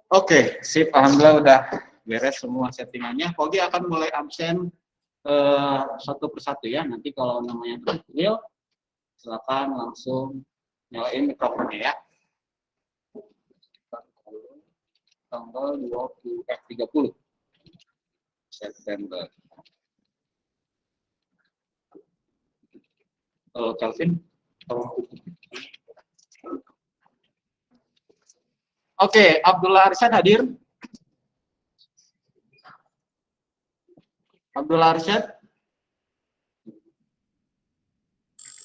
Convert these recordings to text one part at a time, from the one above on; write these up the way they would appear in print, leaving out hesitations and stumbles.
Oke, sip. Alhamdulillah udah beres semua settingannya. Pogi akan mulai absen satu persatu ya. Nanti kalau namanya terpanggil, silakan langsung nyalain mikrofonnya ya. Tanggal 30 September. Kalau Calvin, Oke, Abdullah Arsyad hadir. Abdullah Arsyad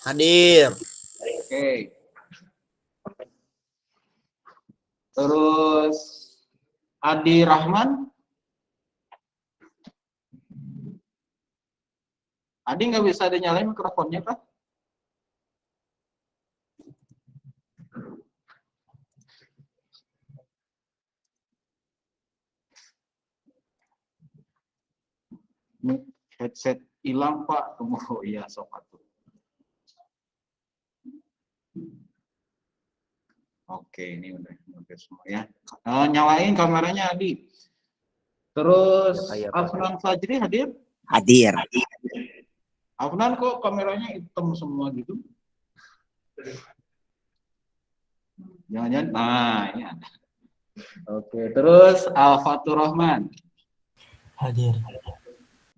Hadir. Oke. Terus Adi Rahman. Adi nggak bisa dinyalain mikrofonnya, Pak? Headset hilang, Pak. Oh iya, sok atuh. Oke, ini udah semua ya. Nyalain kameranya Adi. Terus Afnan Fajri hadir? Hadir. Afnan kok kameranya hitam semua gitu? Jangan-jangan, nah ini ada. Oke, terus Al-Fatur Rahman. Hadir.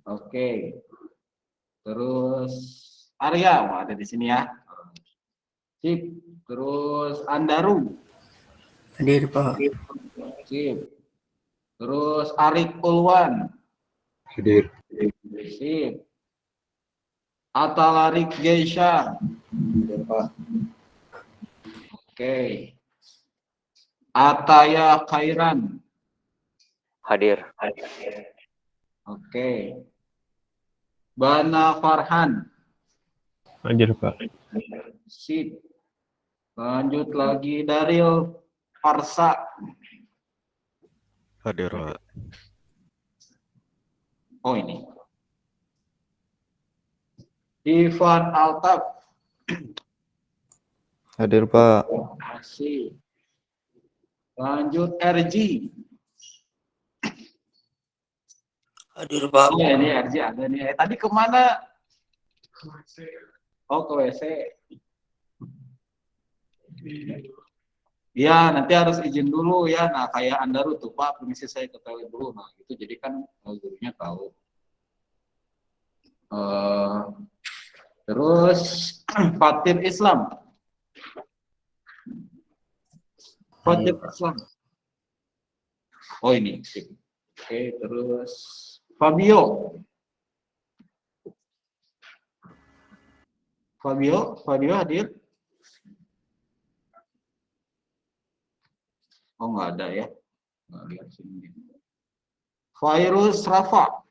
Oke. Terus Arya, ada di sini ya. Sip. Terus Andaru. Hadir, Pak. Sip. Terus Arik Ulwan. Hadir. Sip. Atalarik Geisha. Hadir, Pak. Oke. Ataya Khairan. Hadir. Oke. Bana Farhan. Hadir, Pak. Sip. Lanjut lagi Daril Farsa. Hadir, Pak. Oh ini. Ivan Altaf. Hadir, Pak. Masih. Lanjut RG. Hadir, Pak. Iya ini RG ada nih. Tadi kemana? Oh ke WC. Ya nanti harus izin dulu ya. Nah kayak Andaru tuh Pak, permisi saya ke toilet dulu. Nah itu jadi kan gurunya tahu. Terus Fatir Islam. Fatir Islam. Oh ini. Oke, terus Fabio. Fabio hadir? Oh nggak ada ya. Nggak lihat sini. Fairuz Rafa.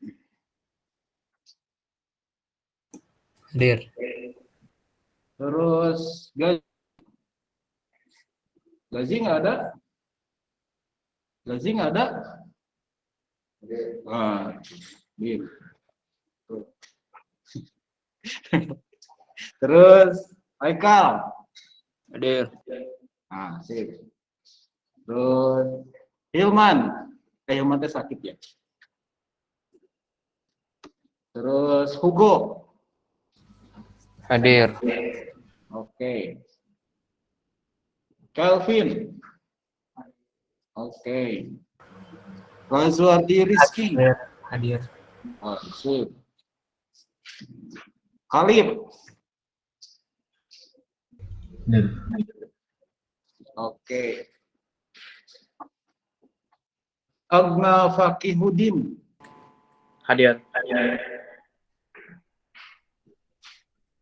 Hadir. Terus Gazi nggak ada? Gazi nggak ada? Ah, Bim. Terus Aikal. Hadir. Ah, sip. Terus Hilman. Hilman teh sakit ya. Terus Hugo. Hadir. Oke. Kelvin. Oke. Razwardi Rizky. Hadir. Oh, sip. Khalid. Oke. Agna Fakihudin. Hadir.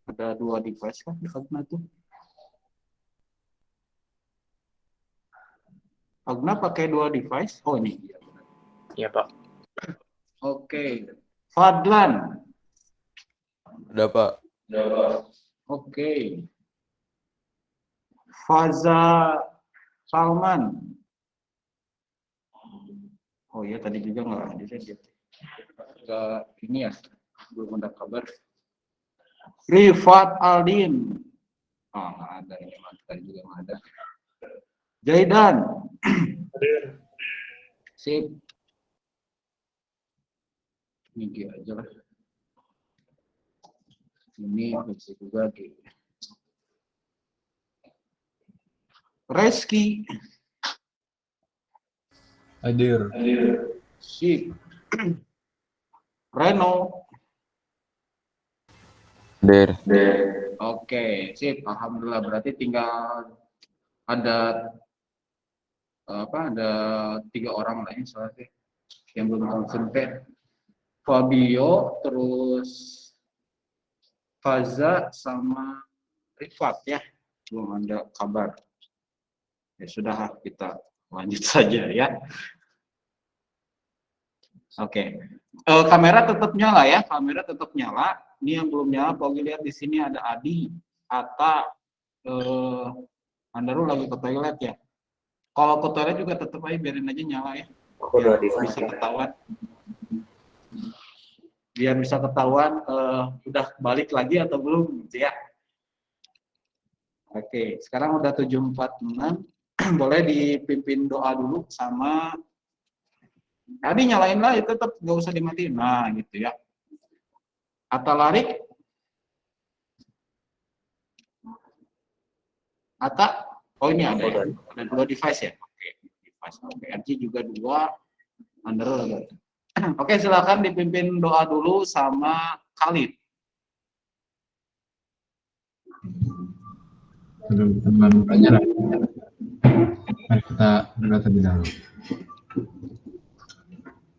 Ada 2 device kan di Agna tuh? Agna pakai 2 device? Oh ini. Iya, Pak. Oke. Fadlan. Ada, Pak. Oke. Faza Salman. Oh iya tadi juga nggak ada dia. Nggak ini ya, belum ada kabar. Rifat Aldin. Oh nggak ada ini, tadi juga nggak ada. Jaidan. Sip. Ini G aja lah. Ini bisa juga G. Reski. Hadir. Sip. Reno. Hadir. Oke, sip. Alhamdulillah, berarti tinggal ada ada 3 orang lah ya soalnya yang belum konsen. Fabio, terus Faza sama Rifat ya, belum ada kabar. Ya sudah, kita lanjut saja ya. Oke. Kamera tetap nyala ya, kamera tetap nyala. Ini yang belum nyala, Pogi lihat di sini ada Adi, Ata, Andaru lagi ke toilet ya. Kalau ke toilet juga tetap aja biarin aja nyala ya. Udah Bisa ketahuan. Biar bisa ketahuan udah balik lagi atau belum gitu ya. Oke, sekarang udah 7.46. Boleh dipimpin doa dulu sama Adi, nyalain lah, itu tetap nggak usah dimatiin. Nah, gitu ya. Ata lari. Ata, oh ini ada ya. Ada 2 device ya. Oke, device. Oke, RG juga 2. Android lagi. Oke, silakan dipimpin doa dulu sama Khalid. Sebelum kita melakukannya, mari kita berdoa terlebih dahulu.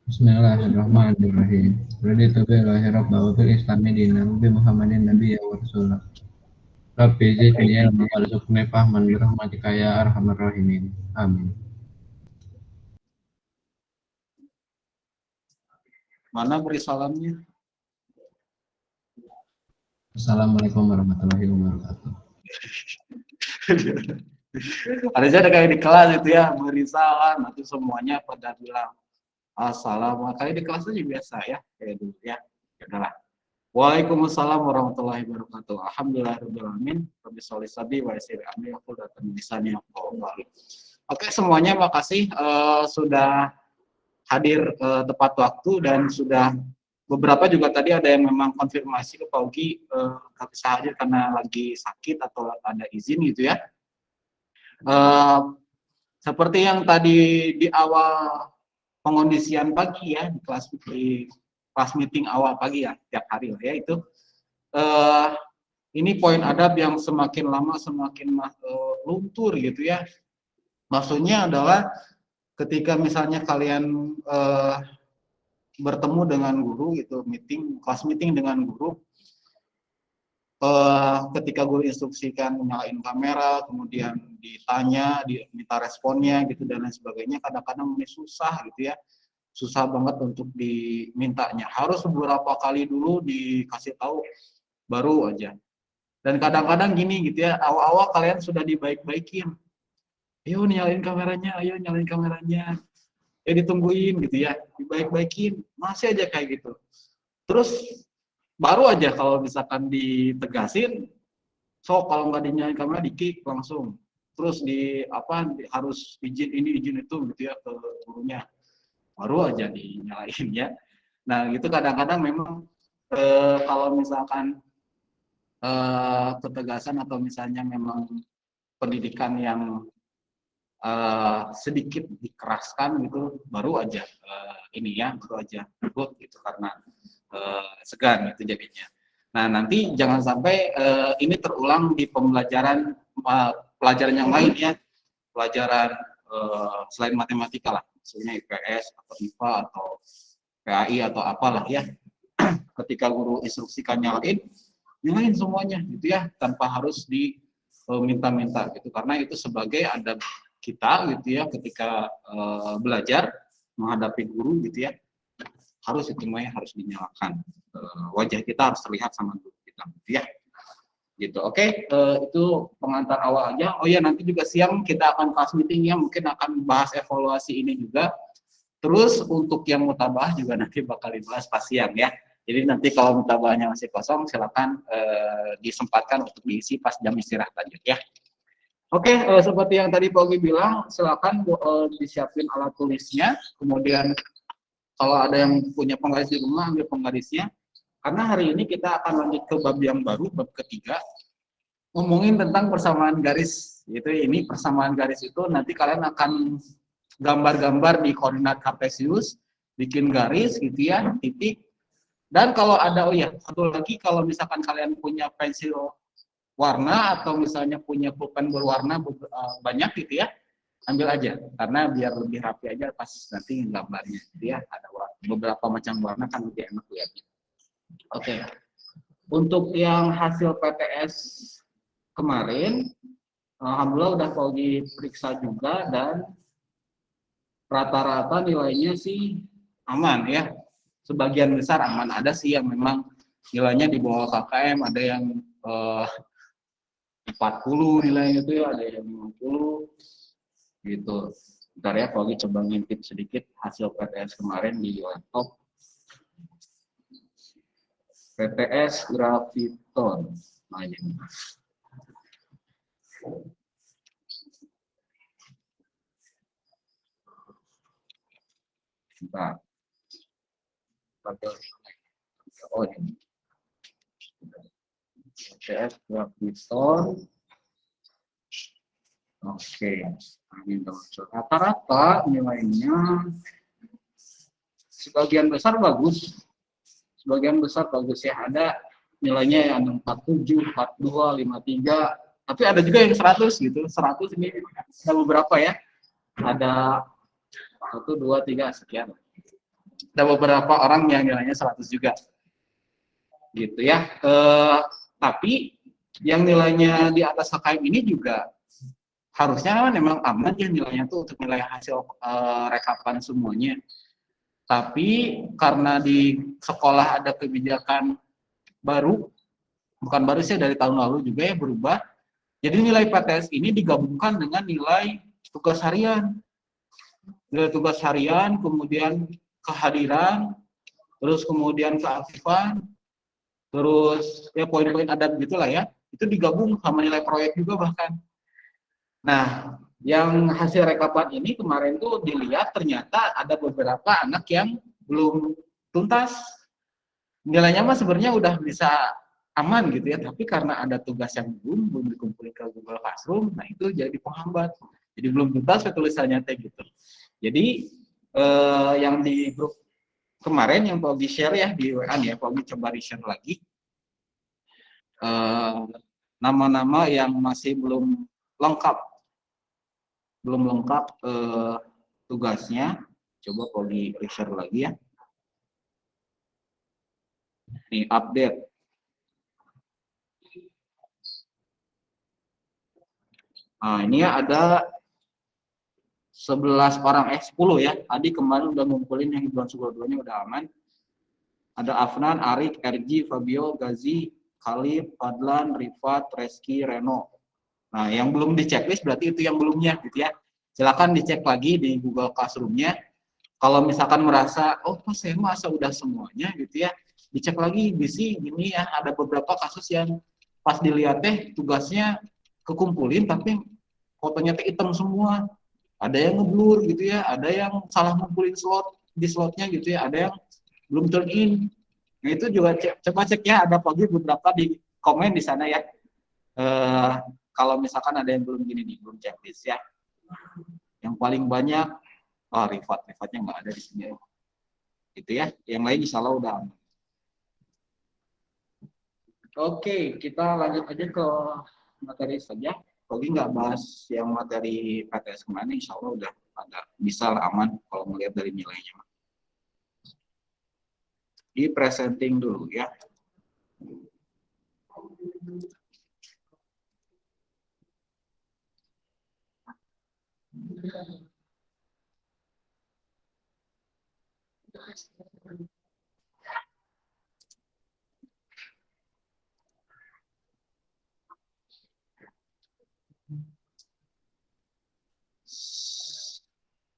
Bismillahirrahmanirrahim. Raditu billahi rabba wa bil islami dinan wa bi Muhammadin nabiyya wa rasulah. Rabbi zidni ilman warzuqni fahman bi rahmatika ya arhamar rahimin. Amin. Mana beri salamnya? Assalamualaikum warahmatullahi wabarakatuh. Ada kayak di kelas itu ya, beri salam, nanti semuanya pada bilang assalamualaikum. Kayak di kelas aja biasa ya, kayak dulu ya. Ya udahlah. Waalaikumsalam warahmatullahi wabarakatuh. Alhamdulillahirabbil alamin. Rabbi sholli sabi wa yassir amri aku datang di sana. Oke, semuanya makasih sudah hadir tepat waktu dan sudah beberapa juga tadi ada yang memang konfirmasi ke Paugi nggak bisa hadir karena lagi sakit atau ada izin gitu ya. Seperti yang tadi di awal pengondisian pagi ya, di kelas meeting awal pagi ya, tiap hari ya itu. Ini poin adab yang semakin lama semakin luntur gitu ya. Maksudnya adalah ketika misalnya kalian bertemu dengan guru gitu, kelas meeting dengan guru, ketika guru instruksikan nyalain kamera, kemudian ditanya, diminta responnya gitu dan lain sebagainya, kadang-kadang ini susah gitu ya, susah banget untuk dimintanya. Harus beberapa kali dulu dikasih tahu baru aja. Dan kadang-kadang gini gitu ya, awal-awal kalian sudah dibaik-baikin. Ayo nyalain kameranya, ayo nyalain kameranya. Ya ditungguin gitu ya, dibaik-baikin, masih aja kayak gitu. Terus baru aja kalau misalkan ditegasin, so kalau nggak dinyalain kamera di-kick langsung. Terus harus izin ini izin itu gitu ya ke gurunya. Baru aja dinyalain ya. Nah gitu kadang-kadang memang kalau misalkan ketegasan atau misalnya memang pendidikan yang sedikit dikeraskan gitu, baru aja baru aja ribut gitu karena segan gitu jadinya. Nah nanti jangan sampai ini terulang di pelajaran yang lain ya, pelajaran selain matematika lah, misalnya IPS atau IPA atau PAI atau apalah ya. Ketika guru instruksikan nyalain semuanya gitu ya, tanpa harus diminta-minta gitu, karena itu sebagai adab kita gitu ya ketika belajar menghadapi guru gitu ya, harus semuanya harus dinyalakan, wajah kita harus terlihat sama guru kita gitu ya gitu. Oke, itu pengantar awal aja. Oh ya, nanti juga siang kita akan kelas meeting ya, mungkin akan bahas evaluasi ini juga. Terus untuk yang mutabah juga nanti bakal dibahas pas siang ya. Jadi nanti kalau mutabahnya masih kosong silakan disempatkan untuk diisi pas jam istirahat aja ya. Oke, seperti yang tadi Pogi bilang, silakan disiapin alat tulisnya. Kemudian kalau ada yang punya penggaris di rumah, ambil penggarisnya. Karena hari ini kita akan lanjut ke bab yang baru, bab ketiga, ngomongin tentang persamaan garis. Itu ini persamaan garis itu nanti kalian akan gambar-gambar di koordinat kartesius, bikin garis gitu ya, titik. Dan kalau ada, oh ya, satu lagi, kalau misalkan kalian punya pensil warna atau misalnya punya pulpen berwarna banyak gitu ya, ambil aja karena biar lebih rapi aja pas nanti gambarnya gitu ya, ada beberapa macam warna kan lebih enak lihatnya. Oke. Untuk yang hasil PTS kemarin alhamdulillah udah Paugi periksa juga dan rata-rata nilainya sih aman ya, sebagian besar aman. Ada sih yang memang nilainya di bawah KKM, ada yang 40 nilainya itu ya, ada yang 50 gitu. Bentar ya, kalau coba ngintip sedikit hasil PTS kemarin di laptop. PTS Graviton. Nah, ini. Bentar. Oh, ini. PTS Graviton. Oke, rata-rata nilainya sebagian besar bagus ya. Ada nilainya yang 47, 42, 53, tapi ada juga yang 100 gitu. 100 ini ada beberapa ya, ada 1, 2, 3 sekian. Ada beberapa orang yang nilainya 100 juga gitu ya. Tapi yang nilainya di atas KKM ini juga harusnya memang aman ya nilainya tuh untuk nilai hasil rekapan semuanya. Tapi karena di sekolah ada kebijakan baru, bukan baru sih, dari tahun lalu juga ya berubah. Jadi nilai PTS ini digabungkan dengan nilai tugas harian. Nilai tugas harian, kemudian kehadiran, terus kemudian keaktifan, terus ya poin-poin adat gitulah ya. Itu digabung sama nilai proyek juga bahkan. Nah, yang hasil rekapan ini kemarin tuh dilihat ternyata ada beberapa anak yang belum tuntas. Nilainya mah sebenarnya udah bisa aman gitu ya, tapi karena ada tugas yang belum dikumpulin ke Google Classroom, nah itu jadi penghambat. Jadi belum tuntas tulisannya teh gitu. Jadi yang di grup kemarin yang Pak share ya di WA ya, Pak coba di-share lagi. Nama-nama yang masih belum lengkap tugasnya, coba kalau di share lagi ya. Ini update. Nah, ini ya ada 11 orang, 10 ya. Tadi kemarin udah ngumpulin yang bulan sebelumnya udah aman. Ada Afnan, Arik, RG, Fabio, Gazi, Khalid, Fadlan, Rifat, Reski, Reno. Nah, yang belum di checklist berarti itu yang belumnya gitu ya. Silakan dicek lagi di Google Classroom-nya. Kalau misalkan merasa, oh pas saya masa udah semuanya gitu ya, dicek lagi bisi ini ya, ada beberapa kasus yang pas dilihat tugasnya kekumpulin tapi fotonya hitam semua. Ada yang ngeblur gitu ya, ada yang salah ngumpulin di slotnya gitu ya, ada yang belum turn in. Nah itu juga coba cek ya, ada pagi beberapa di komen di sana ya. Kalau misalkan ada yang belum gini nih, belum checklist ya. Yang paling banyak, Rifatnya nggak ada di sini. Gitu ya, yang lain insya Allah udah aman. Oke, kita lanjut aja ke materi saja. Pogi nggak bahas yang materi PTS kemarin, insya Allah udah ada bisa aman kalau melihat dari nilainya. Di presenting dulu ya.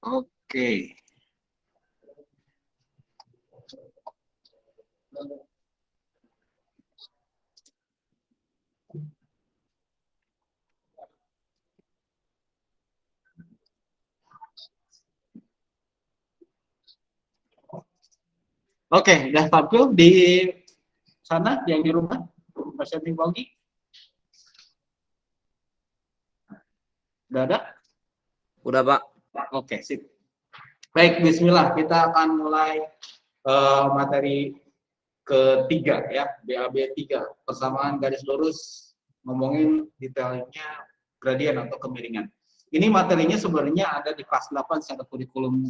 Oke. Oke, udah tampil di sana yang di rumah, Mas Yanti Bogi? Udah ada? Udah, Pak. Oke, sip. Baik, bismillah. Kita akan mulai materi ketiga ya, BAB 3, persamaan garis lurus, ngomongin detailnya gradien atau kemiringan. Ini materinya sebenarnya ada di kelas 8 secara kurikulum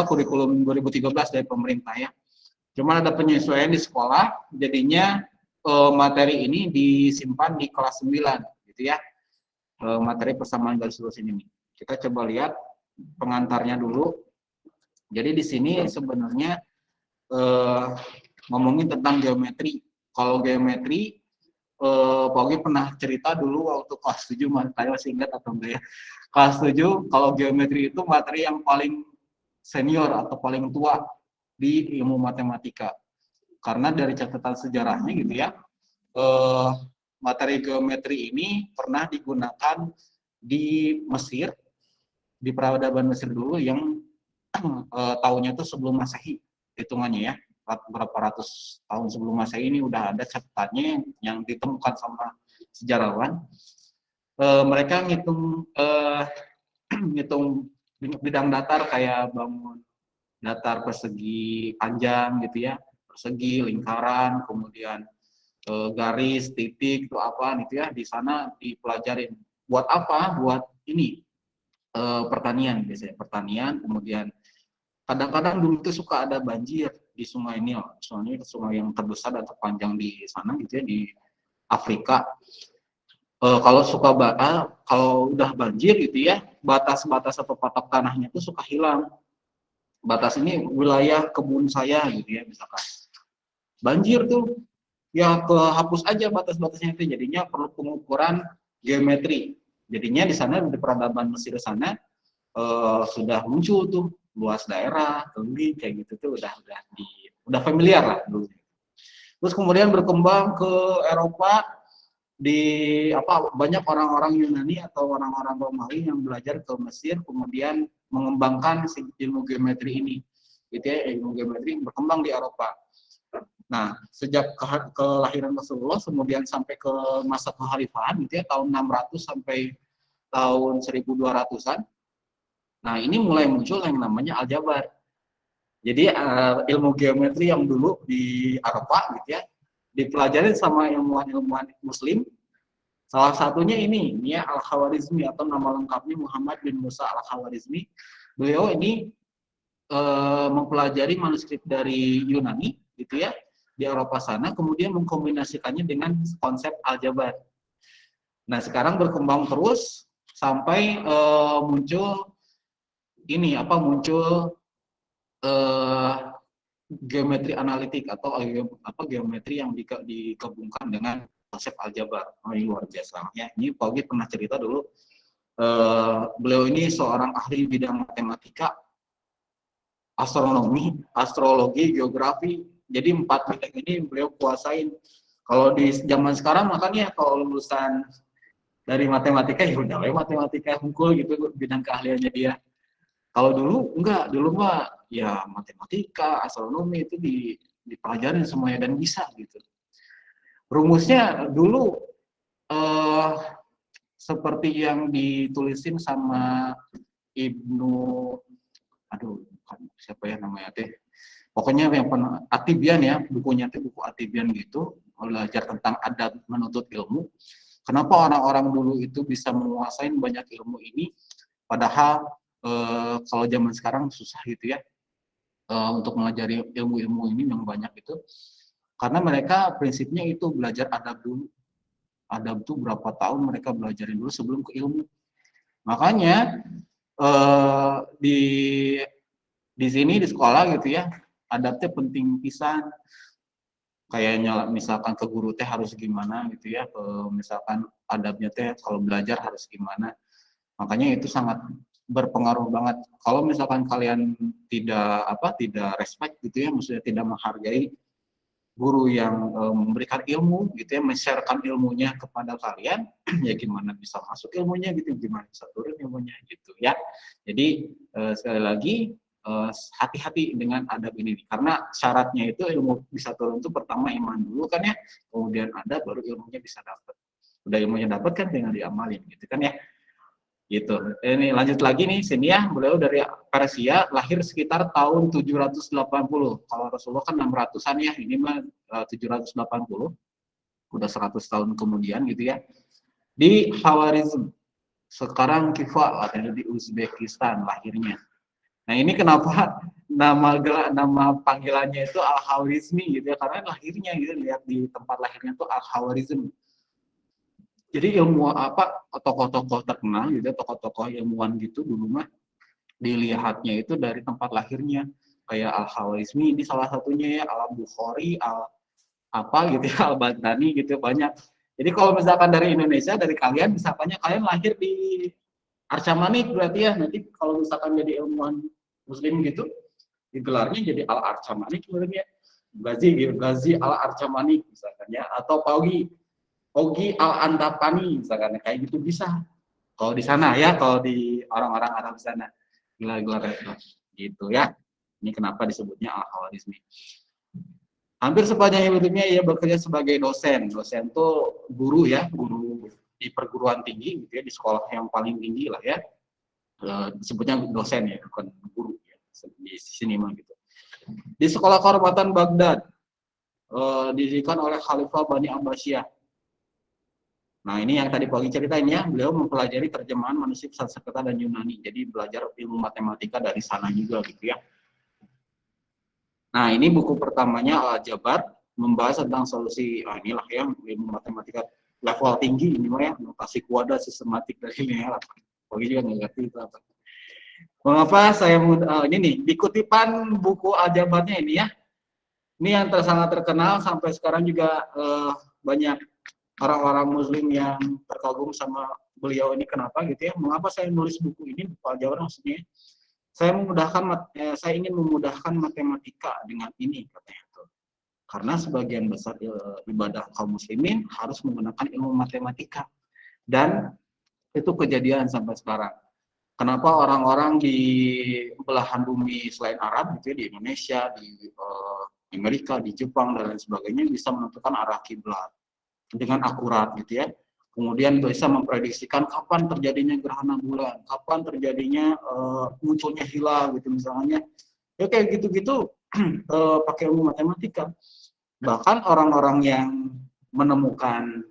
kurikulum 2013 dari pemerintah ya. Cuma ada penyesuaian di sekolah, jadinya materi ini disimpan di kelas 9 gitu ya. Materi persamaan garis lurus ini nih. Kita coba lihat pengantarnya dulu. Jadi di sini sebenarnya ngomongin tentang geometri. Kalau geometri, Pak Ogi pernah cerita dulu waktu kelas 7, saya masih ingat atau enggak ya. Kelas 7, kalau geometri itu materi yang paling senior atau paling tua di ilmu matematika. Karena dari catatan sejarahnya gitu ya, materi geometri ini pernah digunakan di Mesir, di peradaban Mesir dulu yang tahunnya itu sebelum Masehi hitungannya ya, berapa ratus tahun sebelum Masehi ini udah ada catatannya yang ditemukan sama sejarawan. Mereka ngitung bidang datar kayak bangun datar persegi panjang gitu ya, persegi, lingkaran, kemudian garis, titik itu apa gitu ya, di sana dipelajarin. Buat apa? Buat ini pertanian biasanya, pertanian. Kemudian kadang-kadang dulu itu suka ada banjir di Sungai Nil, soalnya sungai yang terbesar dan terpanjang di sana gitu ya, di Afrika. Kalau udah banjir gitu ya, batas-batas atau patok tanahnya itu suka hilang. Batas ini wilayah kebun saya gitu ya, misalkan banjir tuh ya kehapus aja batas-batasnya itu, jadinya perlu pengukuran geometri. Jadinya di sana di peradaban Mesir sana sudah muncul tuh luas daerah, tinggi kayak gitu tuh udah familiar lah dulu. Terus kemudian berkembang ke Eropa, banyak orang-orang Yunani atau orang-orang Romawi yang belajar ke Mesir, kemudian mengembangkan ilmu geometri ini. Gitu ya, ilmu geometri berkembang di Eropa. Nah, sejak kelahiran Rasulullah, kemudian sampai ke masa kekhalifahan gitu ya, tahun 600 sampai tahun 1200-an. Nah, ini mulai muncul yang namanya aljabar. Jadi ilmu geometri yang dulu di Eropa gitu ya, dipelajari sama ilmuwan-ilmuwan Muslim. Salah satunya ini ya Al-Khawarizmi, atau nama lengkapnya Muhammad bin Musa Al-Khawarizmi. Beliau ini mempelajari manuskrip dari Yunani gitu ya, di Eropa sana, kemudian mengkombinasikannya dengan konsep aljabar. Nah, sekarang berkembang terus sampai muncul geometri analitik atau geometri yang digabungkan dengan konsep aljabar. Ini luar biasa ya. Ini Pak Ogi pernah cerita dulu, beliau ini seorang ahli bidang matematika, astronomi, astrologi, geografi. Jadi 4 bidang ini beliau kuasain. Kalau di zaman sekarang makanya kalau lulusan dari matematika ya udah matematika hunkul gitu bidang keahliannya dia. Kalau dulu enggak, dulu mah ya matematika, astronomi itu dipelajarin semuanya dan bisa gitu. Rumusnya dulu seperti yang ditulisin sama siapa ya namanya teh. Pokoknya yang pernah Atibian ya, bukunya teh buku Atibian gitu, belajar tentang adab menuntut ilmu. Kenapa orang-orang dulu itu bisa menguasai banyak ilmu ini, padahal kalau zaman sekarang susah gitu ya untuk mengajari ilmu-ilmu ini yang banyak itu. Karena mereka prinsipnya itu belajar adab dulu. Adab itu berapa tahun mereka belajarin dulu sebelum ke ilmu. Makanya di sini di sekolah gitu ya, adabnya penting pisan. Kayaknya misalkan ke guru teh harus gimana gitu ya, misalkan adabnya teh kalau belajar harus gimana. Makanya itu sangat berpengaruh banget. Kalau misalkan kalian tidak respect gitu ya, maksudnya tidak menghargai guru yang memberikan ilmu gitu ya, men-sharekan ilmunya kepada kalian, ya gimana bisa masuk ilmunya gitu, gimana bisa turun ilmunya gitu ya. Jadi sekali lagi hati-hati dengan adab ini karena syaratnya itu ilmu bisa turun itu pertama iman dulu kan ya, kemudian adab baru ilmunya bisa dapat. Udah ilmunya dapat kan tinggal diamalin gitu kan ya. Gitu. Ini lanjut lagi nih sini ya, beliau dari Persia, lahir sekitar tahun 780. Kalau Rasulullah kan 600-an ya, ini mah 780. Udah 100 tahun kemudian gitu ya. Di Khawarizm. Sekarang Kifa ada di Uzbekistan lahirnya. Nah, ini kenapa nama panggilannya itu Al-Khawarizmi gitu ya, karena lahirnya gitu, lihat di tempat lahirnya itu Al-Khawarizm. Jadi ilmu apa tokoh-tokoh terkenal gitu, tokoh-tokoh ilmuwan gitu dulu mah dilihatnya itu dari tempat lahirnya. Kayak Al-Khawarizmi ini salah satunya ya, Al-Bukhari, apa gitu ya, Al-Baghdadi gitu banyak. Jadi kalau misalkan dari Indonesia, dari kalian misalkannya kalian lahir di Arca Manik berarti ya, nanti kalau misalkan jadi ilmuwan muslim gitu, digelarnya jadi Al-Arca Manik berarti ya. Ghazi Al-Arca Manik misalkan ya, atau Ogi Al-Antapani misalkan kayak gitu bisa. Kalau di sana ya, kalau di orang-orang Arab sana gelar-gelar gitu ya. Ini kenapa disebutnya Al-Khawarizmi. Hampir sepanjang hidupnya ia bekerja sebagai dosen. Dosen tuh guru ya, guru di perguruan tinggi gitu ya, di sekolah yang paling tinggi lah ya. Disebutnya dosen ya, bukan guru ya. Di sini mah gitu. Di sekolah kehormatan Baghdad didirikan oleh Khalifah Bani Abbasiyah. Nah, ini yang tadi pagi ceritain ya, beliau mempelajari terjemahan manuskrip Sanskerta dan Yunani. Jadi belajar ilmu matematika dari sana juga gitu ya. Nah, ini buku pertamanya Al-Jabar, membahas tentang solusi, inilah ya, ilmu matematika level tinggi ini mah ya, notasi kuadrat sistematik dari linear. Pagi juga nggak ngerti itu apa. Mengapa saya ini nih, di kutipan buku Al-Jabarnya ini ya, ini yang sangat terkenal sampai sekarang juga banyak orang-orang muslim yang terkagum sama beliau ini. Kenapa gitu ya, mengapa saya nulis buku ini, buku Al-Jabar maksudnya, saya ingin memudahkan matematika dengan ini katanya tuh. Karena sebagian besar ibadah kaum muslimin harus menggunakan ilmu matematika, dan itu kejadian sampai sekarang. Kenapa orang-orang di belahan bumi selain Arab gitu ya, di Indonesia, di Amerika, di Jepang dan lain sebagainya bisa menentukan arah kiblat dengan akurat gitu ya. Kemudian bisa memprediksikan kapan terjadinya gerhana bulan, kapan terjadinya munculnya hilal gitu misalnya. Ya kayak gitu-gitu pakai ilmu matematika. Bahkan orang-orang yang menemukan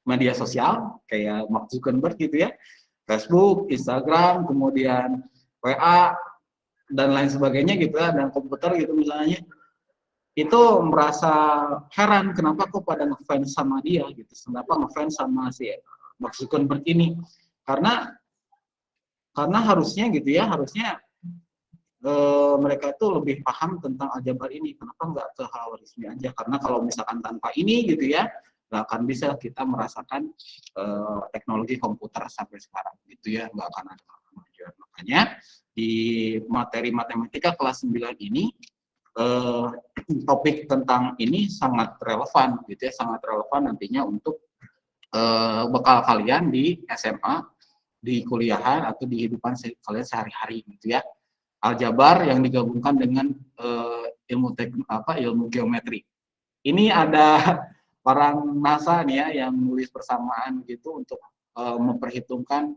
media sosial kayak Mark Zuckerberg gitu ya, Facebook, Instagram, kemudian WA dan lain sebagainya gitu ya, dan komputer gitu misalnya, itu merasa heran kenapa kok pada ngefans sama dia gitu, kenapa ngefans sama si Mark Zuckerberg ini, karena harusnya gitu ya, harusnya mereka itu lebih paham tentang Al-Jabar ini, kenapa nggak ke Khawarizmi aja, karena kalau misalkan tanpa ini gitu ya, nggak akan bisa kita merasakan teknologi komputer sampai sekarang gitu ya, nggak akan ada kemajuan. Makanya di materi matematika kelas 9 ini topik tentang ini sangat relevan gitu ya, sangat relevan nantinya untuk bekal kalian di SMA, di kuliahan atau di kehidupan kalian sehari-hari gitu ya. Aljabar yang digabungkan dengan ilmu geometri. Ini ada orang NASA nih ya yang nulis persamaan gitu untuk memperhitungkan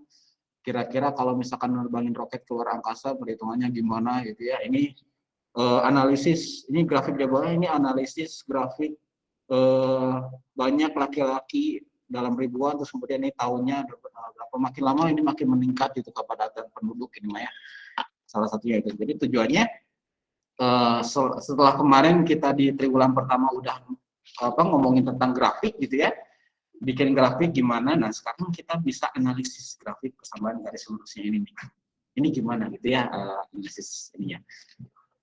kira-kira kalau misalkan nerbangin roket keluar angkasa perhitungannya gimana gitu ya. Ini analisis, ini grafik jagoannya, ini analisis grafik banyak laki-laki dalam ribuan, terus kemudian ini tahunnya berapa, makin lama ini makin meningkat gitu kepadatan penduduk ini ya, salah satunya itu. Jadi tujuannya setelah kemarin kita di triwulan pertama udah ngomongin tentang grafik gitu ya, bikin grafik gimana, nah sekarang kita bisa analisis grafik persamaan garis lurusnya ini nih. Ini gimana gitu ya, analisis ininya.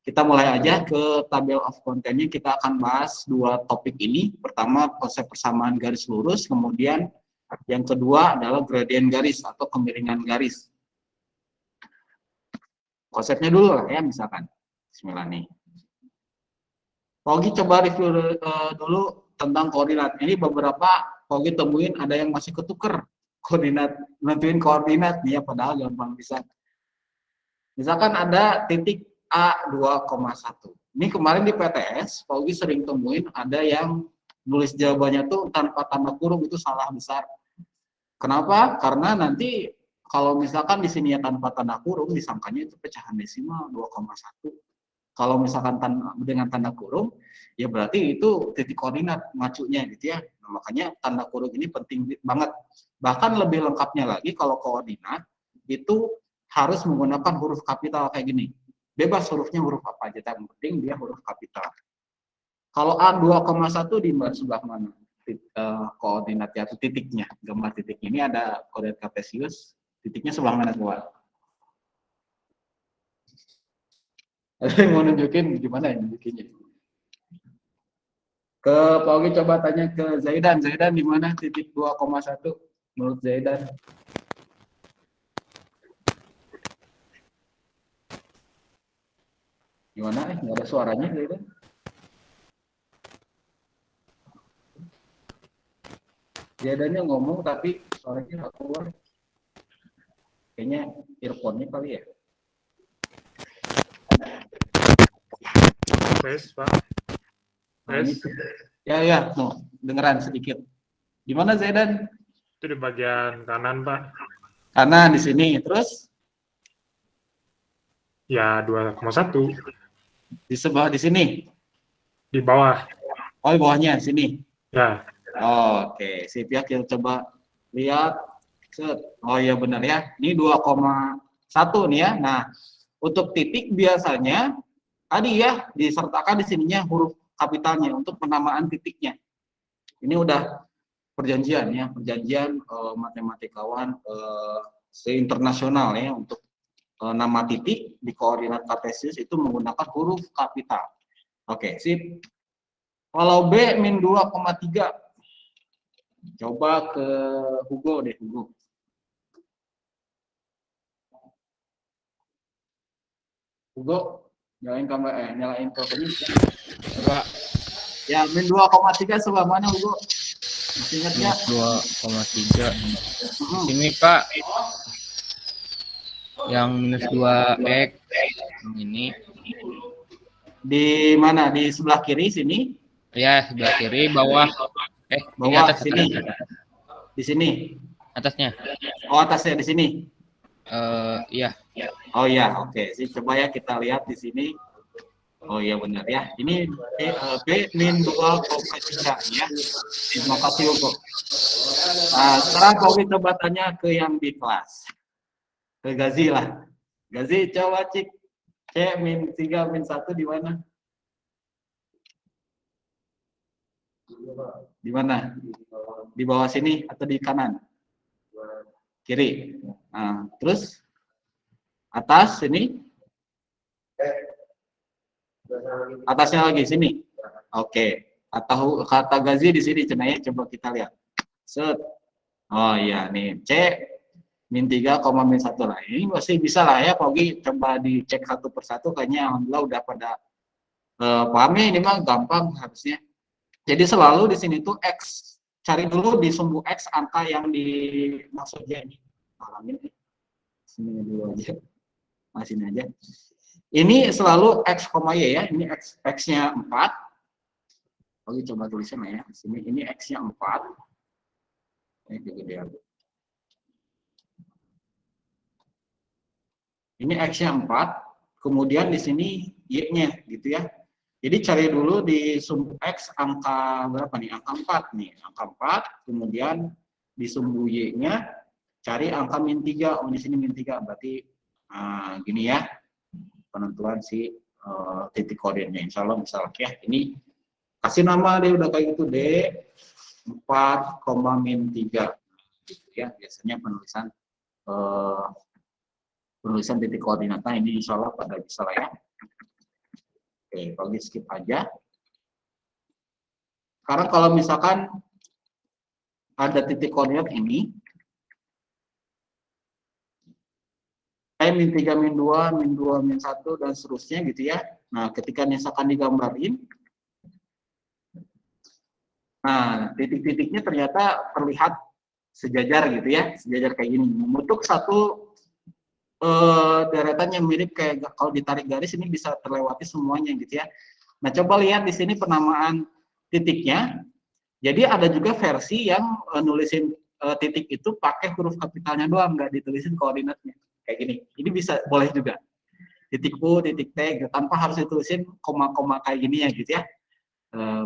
Kita mulai aja ke tabel of content-nya. Kita akan bahas dua topik ini. Pertama konsep persamaan garis lurus, kemudian yang kedua adalah gradien garis atau kemiringan garis. Konsepnya dulu lah ya, misalkan. Bismillah nih. Pogi coba review dulu tentang koordinat. Ini beberapa Pogi temuin ada yang masih ketuker koordinat, nentuin koordinat nih ya, padahal gampang bisa. Misalkan ada titik A 2,1. Ini kemarin di PTS, Pak Ugi sering temuin ada yang nulis jawabannya tuh tanpa tanda kurung, itu salah besar. Kenapa? Karena nanti kalau misalkan di sini ya tanpa tanda kurung, disangkanya itu pecahan desimal 2,1. Kalau misalkan dengan tanda kurung, ya berarti itu titik koordinat macunya gitu ya. Nah, makanya tanda kurung ini penting banget. Bahkan lebih lengkapnya lagi kalau koordinat itu harus menggunakan huruf kapital kayak gini. Bebas hurufnya huruf apa aja, yang penting dia huruf kapital. Kalau A 2,1 di sebelah mana? Koordinatnya atau titiknya, gambar titiknya. Ini ada koordinat kartesius, titiknya sebelah mana coba? Ada yang mau nunjukin gimana ya nunjukinnya? Ke Pak Ogi coba tanya ke Zaidan. Zaidan di mana titik 2,1 menurut Zaidan? Gimana? Nggak ada suaranya Zaidan? Zaidannya ngomong tapi suaranya nggak keluar. Kayaknya earphone-nya kali ya. Tes, Pak. Tes. Ya, no, dengeran sedikit. Di mana Zaidan? Itu di bagian kanan, Pak. Kanan di sini. Terus? Ya, 2,1. Di sebelah di sini. Di bawah. Oh, di bawahnya sini. Ya. Oh, oke, sip ya, kita coba lihat. Oh iya benar ya. Ini 2,1 nih ya. Nah, untuk titik biasanya tadi ya disertakan di sininya huruf kapitalnya untuk penamaan titiknya. Ini udah perjanjian ya, perjanjian matematikawan se-internasional ya untuk nama titik di koordinat kartesius itu menggunakan huruf kapital. Oke, sip. Kalau B min 2,3, coba ke Hugo deh, Hugo. Hugo, nyalain teleponnya. Pak. Ya, min 2,3 sebelah mana, Hugo? Masih ingat ya? 2,3. Ini Pak. Yang minus 2x. Yang ini. Di mana? Di sebelah kiri sini? Ya, sebelah kiri, bawah. Bawah atas, sini. atas. Di sini. Atasnya. Oh, atasnya di sini. Iya. Oh iya, oke. Sih, coba ya kita lihat di sini. Oh iya benar ya. Ini B min 2,3 ya. Terima kasih Hugo. Nah, sekarang kau coba tanya ke yang di kelas. Ke Gazi lah. Gazi coba cek C min 3 min 1 di mana? Di mana? Di bawah sini atau di kanan? Kiri. Nah, terus atas sini? Atasnya lagi sini. Oke. Atau kata Gazi di sini cenanya coba kita lihat. Set. Oh iya nih C min 3, min 1 lah. Ini masih bisa lah ya, Pogi coba dicek satu persatu kayaknya alhamdulillah udah pada pahamnya, ini mah gampang harusnya. Jadi selalu di sini tuh X, cari dulu di sumbu X angka yang dimaksudnya ini. Pahami nih. Sini dulu aja. Sini aja. Ini selalu X, Y ya. Ini X-nya 4. Pogi coba tulisnya ya. Sini ini X-nya 4. Ini kegedean. Ini X-nya 4, kemudian di sini Y-nya gitu ya. Jadi cari dulu di sumbu X angka berapa nih? Angka 4 nih. Angka 4, kemudian di sumbu Y-nya cari angka min 3. Oh, di sini min 3, berarti gini ya. Penentuan si titik koordinatnya. Insya Allah misalnya ya. Ini kasih nama deh udah kayak gitu D 4, min 3. Gitu ya. Biasanya penulisan titik koordinatnya ini insya Allah pada bisa lah ya. Oke, kalau skip aja. Sekarang kalau misalkan ada titik koordinat ini, min 3, min 2, min 2, min 1, dan seterusnya gitu ya. Nah, ketika misalkan digambarin, nah titik-titiknya ternyata terlihat sejajar gitu ya, sejajar kayak gini. Membentuk satu deretan yang mirip kayak kalau ditarik garis ini bisa terlewati semuanya gitu ya. Nah, coba lihat di sini penamaan titiknya. Jadi ada juga versi yang nulisin titik itu pakai huruf kapitalnya doang, nggak ditulisin koordinatnya. Kayak gini. Ini bisa boleh juga. Titik U, titik T, gitu, tanpa harus ditulisin koma-koma kayak gini ya gitu ya.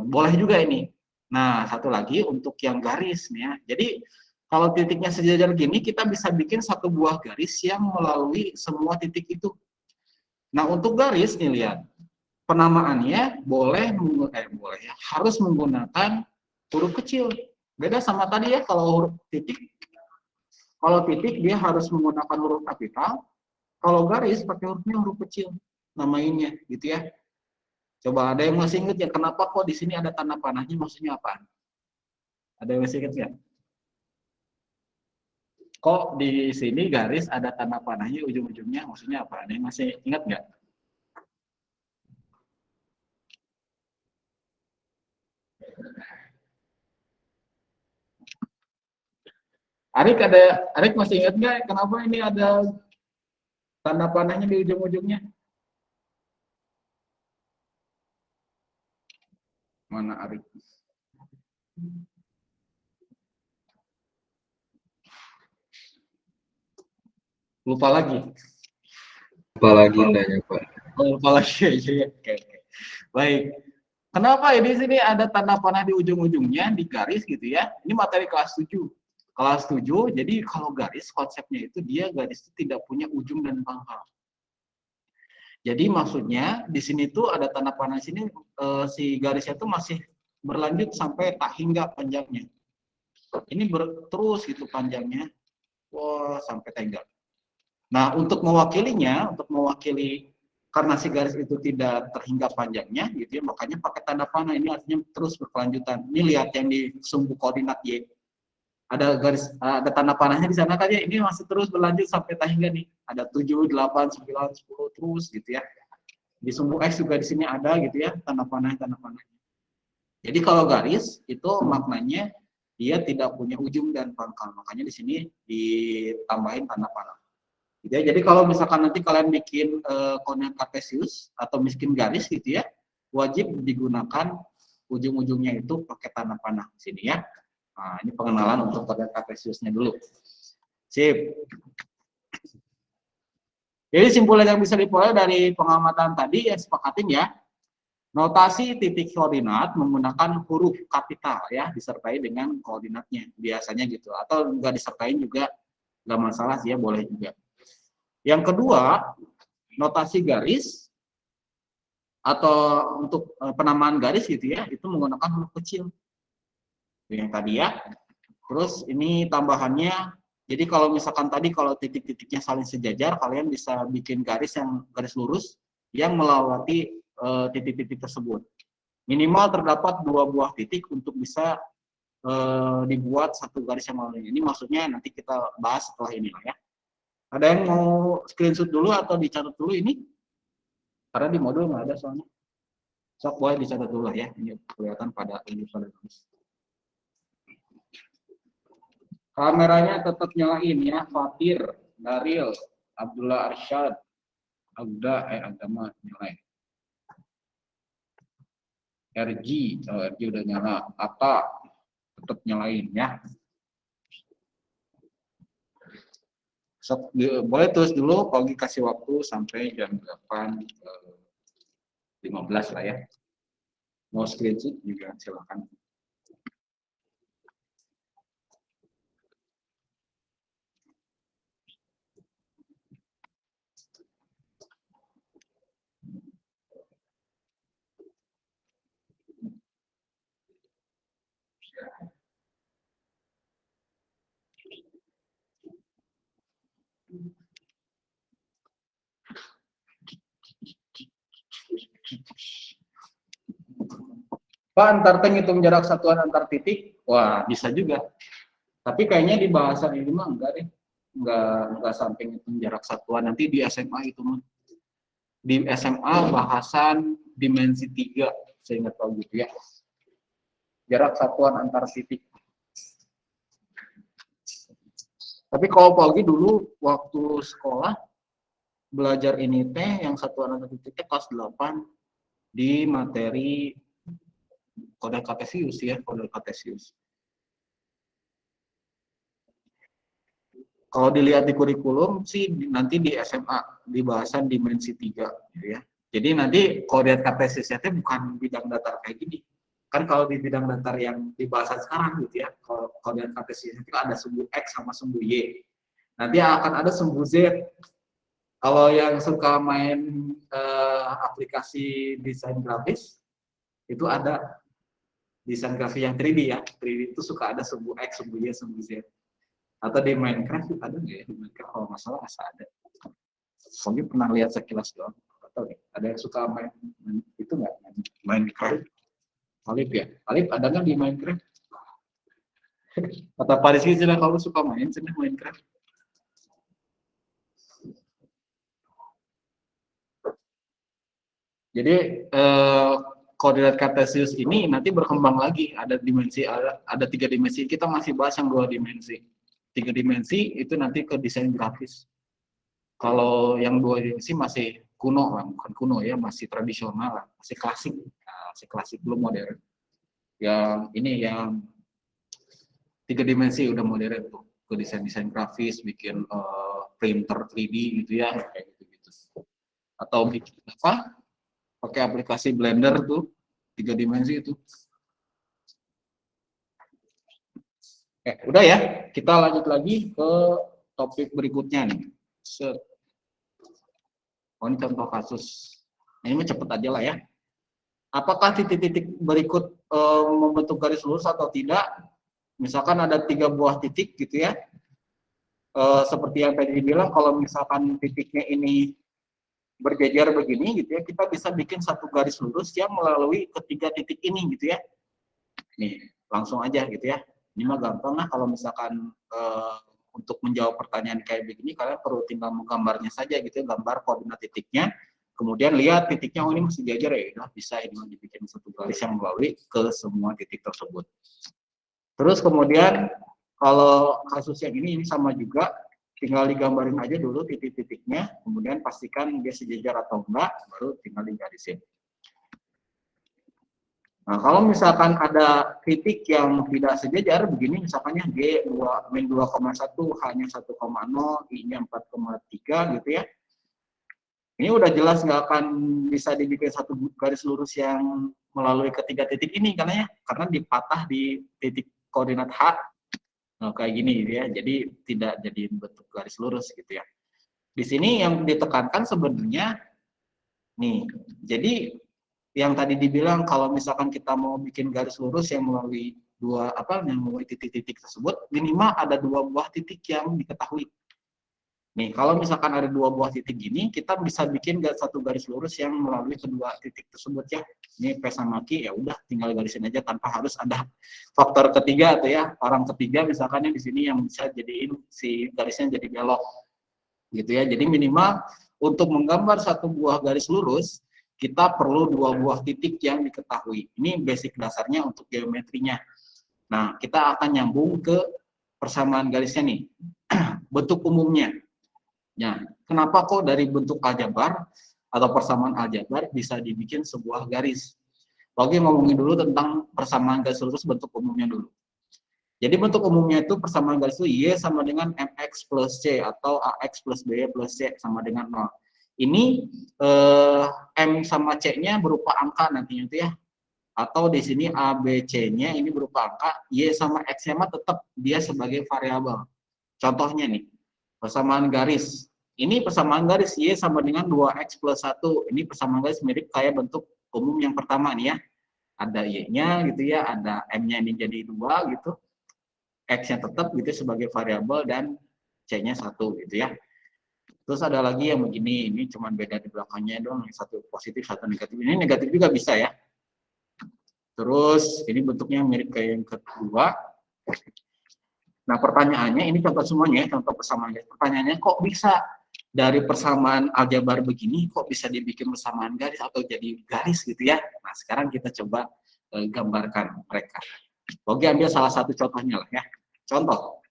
Boleh juga ini. Nah, satu lagi untuk yang garis nih ya. Jadi kalau titiknya sejajar gini, kita bisa bikin satu buah garis yang melalui semua titik itu. Nah, untuk garis nih lihat, penamaannya boleh ya, harus menggunakan huruf kecil. Beda sama tadi ya, kalau huruf titik, kalau titik dia harus menggunakan huruf kapital, kalau garis pakai huruf kecil, namainnya gitu ya. Coba ada yang masih ingat ya, kenapa kok di sini ada tanda panahnya, maksudnya apa? Ada yang masih ingat nggak? Kok di sini garis ada tanda panahnya ujung-ujungnya, maksudnya apa? Ada yang masih ingat nggak? Arik masih ingat nggak kenapa ini ada tanda panahnya di ujung-ujungnya? Mana Arik? Lupa lagi. Lupa lagi enggaknya, Pak? Oh, lupa lagi ya. Oke. Baik. Kenapa ini sini ada tanda panah di ujung-ujungnya di garis gitu ya? Ini materi kelas 7. Kelas 7, jadi kalau garis konsepnya itu dia garis itu tidak punya ujung dan pangkal. Jadi maksudnya di sini tuh ada tanda panah sini si garisnya tuh masih berlanjut sampai tak hingga panjangnya. Ini terus gitu panjangnya. Wah, sampai tenggang. Nah, untuk mewakilinya, untuk mewakili karena si garis itu tidak terhingga panjangnya gitu ya, makanya pakai tanda panah. Ini artinya terus berkelanjutan. Ini lihat yang di sumbu koordinat Y. Ada garis, ada tanda panahnya di sana kan ya, ini masih terus berlanjut sampai tak hingga nih. Ada 7, 8, 9, 10 terus gitu ya. Di sumbu X juga di sini ada gitu ya, tanda panahnya. Jadi kalau garis itu maknanya dia tidak punya ujung dan pangkal. Makanya di sini ditambahin tanda panah. Gitu ya. Jadi kalau misalkan nanti kalian bikin koordinat kartesius atau bikin garis gitu ya, wajib digunakan ujung-ujungnya itu pakai tanda panah di sini ya. Nah, ini pengenalan untuk koordinat kartesiusnya dulu. Sip. Jadi simpulan yang bisa diperoleh dari pengamatan tadi ya, sepakatin ya. Notasi titik koordinat menggunakan huruf kapital ya, disertai dengan koordinatnya biasanya gitu. Atau enggak disertai juga enggak masalah sih ya, boleh juga. Yang kedua, notasi garis atau untuk penamaan garis gitu ya, itu menggunakan huruf kecil. Yang tadi ya. Terus ini tambahannya, jadi kalau misalkan tadi kalau titik-titiknya saling sejajar, kalian bisa bikin garis lurus yang melewati titik-titik tersebut. Minimal terdapat 2 buah titik untuk bisa dibuat satu garis yang melalui. Ini maksudnya nanti kita bahas setelah ini lah ya. Ada yang mau screenshot dulu atau dicatat dulu ini? Karena di modul nggak ada soalnya. Sok boleh dicatat dulu lah ya. Ini kelihatan pada tulis. Kameranya tetap nyalain ya. Fatir, Daril, Abdullah Arsyad, Agdama nyalain. RG udah nyala. Ata tetap nyalain ya. So, boleh terus dulu, pagi kasih waktu sampai jam 8.15 lah ya. Mau screenshot juga silakan. Pak, antar ngitung jarak satuan antar titik, wah bisa juga. Tapi kayaknya di bahasan ini mah enggak deh, enggak sampai ngitung jarak satuan. Nanti di SMA itu mah, di SMA bahasan dimensi 3, saya nggak tahu gitu ya. Jarak satuan antar titik. Tapi kalau pagi dulu waktu sekolah belajar ini teh yang satuan aritmetik kelas 8 di materi kode kartesius ya, kode kartesius. Kalau dilihat di kurikulum sih nanti di SMA di bahasan dimensi 3 gitu ya. Jadi nanti koordinat kartesiusnya itu bukan bidang datar kayak gini. Kan kalau di bidang datar yang di bahasan sekarang gitu ya, kalau koordinat kartesius itu ada sumbu X sama sumbu Y. Nanti akan ada sumbu Z. Kalau yang suka main aplikasi desain grafis, itu ada desain grafis yang 3D ya. 3D itu suka ada sumbu X, sumbu Y, sumbu Z. Atau di Minecraft ada nggak ya? Di Minecraft kalau nggak salah ada. Soalnya pernah lihat sekilas doang. Atau ada yang suka main itu nggak? Minecraft. Alif ya? Alif ada nggak di Minecraft? Kata Pak Rizky, kalau suka main Minecraft. Jadi koordinat kartesius ini nanti berkembang lagi, ada dimensi, ada 3 dimensi. Kita masih bahas yang 2 dimensi. 3 dimensi itu nanti ke desain grafis. Kalau yang 2 dimensi masih kuno, bukan kuno ya, masih tradisional lah, masih klasik belum modern. Yang ini yang 3 dimensi udah modern tuh, ke desain grafis, bikin printer 3D gitu ya, kayak gitu. Atau bikin apa? Pakai aplikasi Blender tuh 3 dimensi itu. Udah ya, kita lanjut lagi ke topik berikutnya nih. Oh, ini contoh kasus. Ini mah cepet aja lah ya. Apakah titik-titik berikut membentuk garis lurus atau tidak? Misalkan ada 3 buah titik gitu ya. Seperti yang tadi dibilang, kalau misalkan titiknya ini berjejer begini gitu ya, kita bisa bikin satu garis lurus yang melalui ketiga titik ini gitu ya. Nih, langsung aja gitu ya. Ini mah gampang lah kalau misalkan untuk menjawab pertanyaan kayak begini, kalian perlu tinggal menggambarnya saja gitu ya, gambar koordinat titiknya, kemudian lihat titiknya, oh ini masih jajar ya, udah bisa ini dibikin satu garis yang melalui ke semua titik tersebut. Terus kemudian kalau kasus yang ini sama juga, tinggal digambarin aja dulu titik-titiknya, kemudian pastikan dia sejajar atau enggak, baru tinggal digarisin. Nah, kalau misalkan ada titik yang tidak sejajar begini, misalkannya G 2,1, H-nya 1,0, I-nya 4,3 gitu ya. Ini udah jelas nggak akan bisa dibikin satu garis lurus yang melalui ketiga titik ini karena dipatah di titik koordinat H. Nah, kayak gini gitu ya. Jadi tidak jadi bentuk garis lurus gitu ya. Di sini yang ditekankan sebenarnya nih. Jadi yang tadi dibilang kalau misalkan kita mau bikin garis lurus yang melalui yang melalui titik-titik tersebut, minimal ada 2 buah titik yang diketahui. Nih, kalau misalkan ada 2 buah titik gini, kita bisa bikin satu garis lurus yang melalui kedua titik tersebut ya. Ini P sama Q, ya udah tinggal garisin aja tanpa harus ada faktor ketiga atau ya, orang ketiga misalkan di sini yang bisa jadiin si garisnya jadi belok. Gitu ya. Jadi minimal untuk menggambar satu buah garis lurus, kita perlu 2 buah titik yang diketahui. Ini basic dasarnya untuk geometrinya. Nah, kita akan nyambung ke persamaan garisnya nih. Bentuk umumnya. Ya, kenapa kok dari bentuk aljabar atau persamaan aljabar bisa dibikin sebuah garis? Oke, ngomongin dulu tentang persamaan garis lurus bentuk umumnya dulu. Jadi bentuk umumnya itu persamaan garis itu Y sama dengan MX plus C atau AX plus BY plus C sama dengan 0. Ini M sama C-nya berupa angka nantinya itu ya. Atau di sini A, B, C-nya ini berupa angka, Y sama X-nya mah tetap dia sebagai variabel. Contohnya nih, persamaan garis. Ini persamaan garis Y sama dengan 2X plus 1. Ini persamaan garis mirip kayak bentuk umum yang pertama nih ya. Ada Y-nya gitu ya, ada M-nya ini jadi 2 gitu. X-nya tetap gitu sebagai variabel dan C-nya 1 gitu ya. Terus ada lagi yang begini, ini cuma beda di belakangnya doang, yang satu positif, satu negatif. Ini negatif juga bisa ya. Terus ini bentuknya mirip kayak yang kedua. Nah pertanyaannya, ini contoh semuanya, contoh persamaan. Pertanyaannya kok bisa dari persamaan aljabar begini, kok bisa dibikin persamaan garis atau jadi garis gitu ya. Nah sekarang kita coba gambarkan mereka. Oke, ambil salah satu contohnya lah ya. Contoh.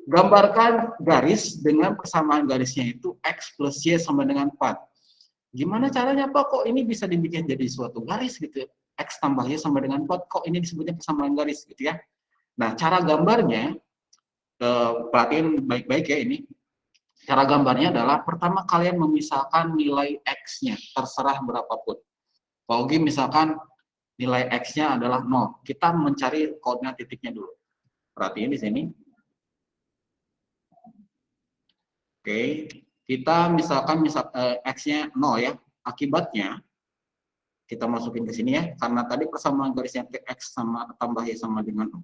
Gambarkan garis dengan persamaan garisnya itu X plus Y sama dengan 4. Gimana caranya Pak? Kok ini bisa dibikin jadi suatu garis gitu ya? X tambah Y sama dengan 4, kok ini disebutnya persamaan garis gitu ya. Nah, cara gambarnya, perhatiin baik-baik ya ini. Cara gambarnya adalah pertama kalian memisahkan nilai X-nya, terserah berapapun. Pak Ogi misalkan nilai X-nya adalah 0. Kita mencari koordinat titiknya dulu. Perhatiin di sini. Oke, kita misalkan X-nya 0 ya. Akibatnya, kita masukin ke sini ya. Karena tadi persamaan garisnya X sama tambah Y sama dengan 4.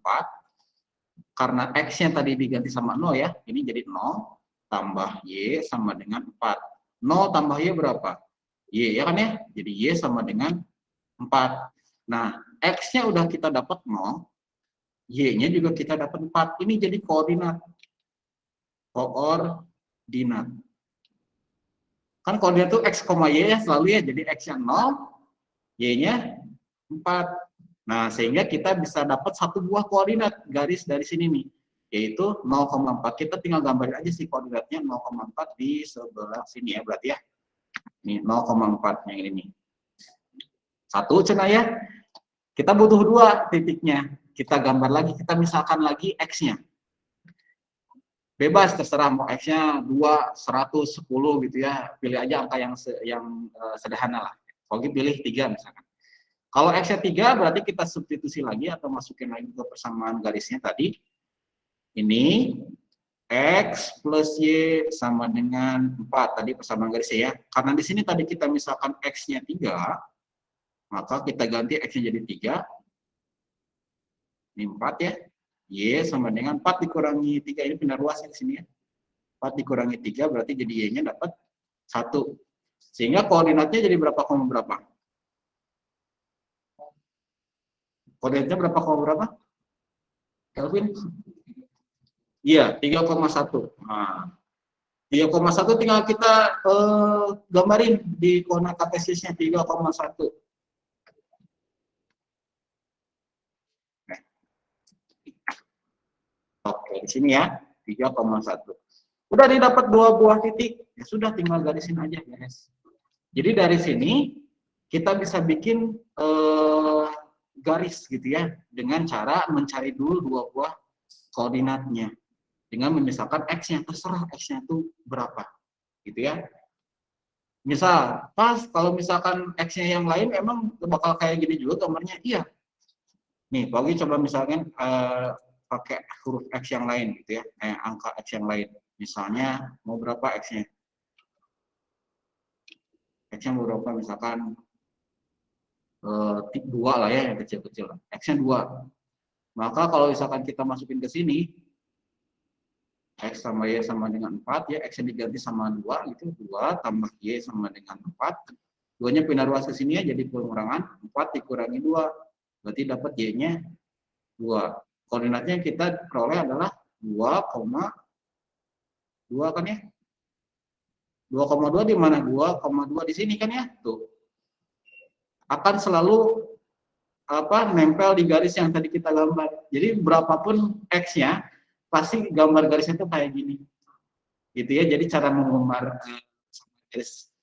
Karena X-nya tadi diganti sama 0 ya. Ini jadi 0 tambah Y sama dengan 4. 0 tambah Y berapa? Y ya kan ya? Jadi Y sama dengan 4. Nah, X-nya udah kita dapat 0, Y-nya juga kita dapat 4. Ini jadi koordinat. Koordinat. Kan koordinat itu X, Y ya selalu ya. Jadi X-nya 0, Y-nya 4. Nah, sehingga kita bisa dapat satu buah koordinat garis dari sini nih, yaitu 0,4. Kita tinggal gambarin aja sih koordinatnya 0,4 di sebelah sini ya berarti ya. Nih 0,4 yang ini nih. Satu cenah ya. Kita butuh 2 titiknya. Kita gambar lagi, kita misalkan lagi X-nya. Bebas terserah mau X-nya 2, 100, 10 gitu ya. Pilih aja angka yang sederhana lah. Kalau pilih 3 misalkan. Kalau X-nya 3 berarti kita substitusi lagi atau masukin lagi ke persamaan garisnya tadi. Ini X plus Y sama dengan 4 tadi persamaan garisnya ya. Karena di sini tadi kita misalkan X-nya 3, maka kita ganti X-nya jadi 3. Ini 4 ya. Y sama dengan 4 dikurangi 3, ini pindah ruas di sini ya. 4 dikurangi 3 berarti jadi Y-nya dapat 1. Sehingga koordinatnya jadi berapa koma berapa? Koordinatnya berapa koma berapa? Kelvin? Iya, 3,1. Nah, 3,1 tinggal kita gambarin di koordinat kartesiusnya 3,1. Nah. Oke, di sini ya, 3,1. Udah didapat 2 buah titik, ya sudah tinggal garisin aja, guys. Jadi dari sini kita bisa bikin garis gitu ya, dengan cara mencari dulu 2 buah koordinatnya. Dengan memisahkan X-nya, terserah X-nya itu berapa. Gitu ya. Misal, pas kalau misalkan X-nya yang lain emang bakal kayak gini juga gambarnya, iya. Nih, Pak coba misalkan pakai huruf X yang lain gitu ya, angka X yang lain. Misalnya, mau berapa X-nya? X-nya mau berapa? Misalkan 2 lah ya, yang kecil-kecil. X-nya 2. Maka kalau misalkan kita masukin ke sini, X tambah Y sama dengan 4, ya X-nya diganti sama 2, itu 2 tambah Y sama dengan 4. 2-nya pindah ruas ke sini ya, jadi pengurangan 4 dikurangi 2. Berarti dapat Y-nya 2. Koordinatnya yang kita peroleh adalah 2,2 kan ya? 2,2 di mana? 2,2 di sini kan ya? Tuh. Akan selalu nempel di garis yang tadi kita gambar. Jadi berapapun X-nya, pasti gambar garisnya itu kayak gini. Gitu ya, jadi cara menggambar garis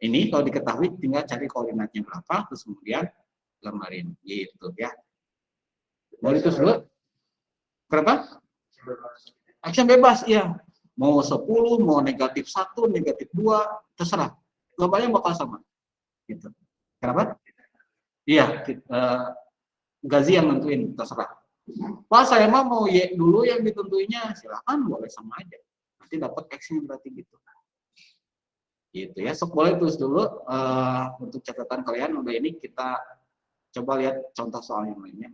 ini kalau diketahui tinggal cari koordinatnya berapa, terus kemudian gambarin. Gitu ya. Mau itu dulu? Berapa? X-nya bebas, iya. Mau 10, mau negatif 1, negatif 2, terserah. Gambarnya bakal sama. Gitu. Kenapa? Iya, Gazi yang nentuin, terserah. Pak, saya mau Y dulu yang ditentuinya, silakan boleh sama aja. Nanti dapat X-nya berarti gitu. Gitu ya, boleh tulis dulu untuk catatan kalian. Udah ini kita coba lihat contoh soal yang lainnya.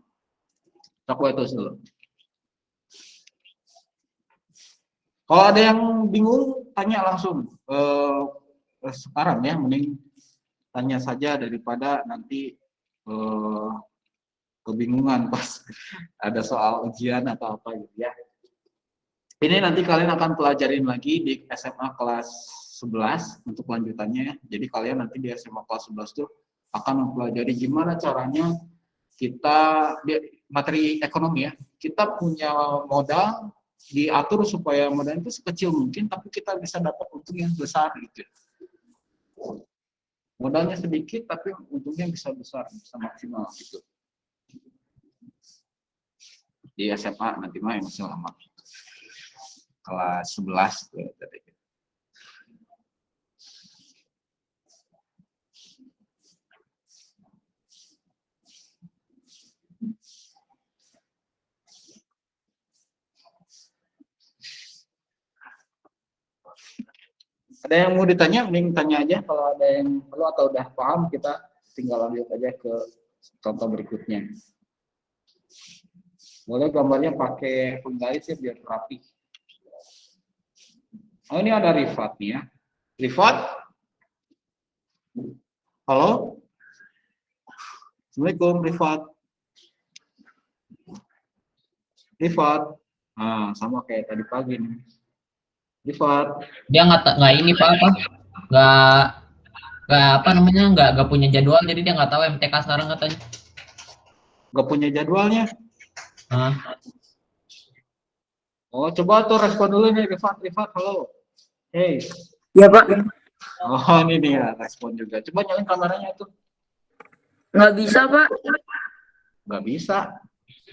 Coba tulis dulu. Kalau ada yang bingung, tanya langsung. Sekarang ya, mending tanya saja daripada nanti kebingungan pas ada soal ujian atau apa gitu ya. Ini nanti kalian akan pelajarin lagi di SMA kelas 11 untuk lanjutannya ya. Jadi kalian nanti di SMA kelas 11 tuh akan mempelajari gimana caranya kita di materi ekonomi ya. Kita punya modal diatur supaya modalnya itu sekecil mungkin, tapi kita bisa dapat untung yang besar gitu. Modalnya sedikit, tapi untungnya bisa besar, bisa maksimal gitu. Di SMA nanti mah masih lama. Kelas 11 tuh tadi. Ada yang mau ditanya, mending tanya aja. Kalau ada yang perlu atau udah paham, kita tinggal lanjut aja ke contoh berikutnya. Boleh gambarnya pakai penggaris ya biar rapi. Oh, ini ada Rifat nih ya. Rifat? Halo? Assalamualaikum Rifat. Rifat. Nah, sama kayak tadi pagi nih. Rifat. Dia nggak ini Pak apa? Nggak apa namanya nggak punya jadwal jadi dia nggak tahu MTK sekarang katanya. Nggak punya jadwalnya. Nah, Oh, coba tuh respon dulu nih Rifat. Rifat, halo. Hey. Ya Pak, Oh, ini dia respon juga. Coba nyalain kameranya tuh. nggak bisa Pak. Nggak bisa.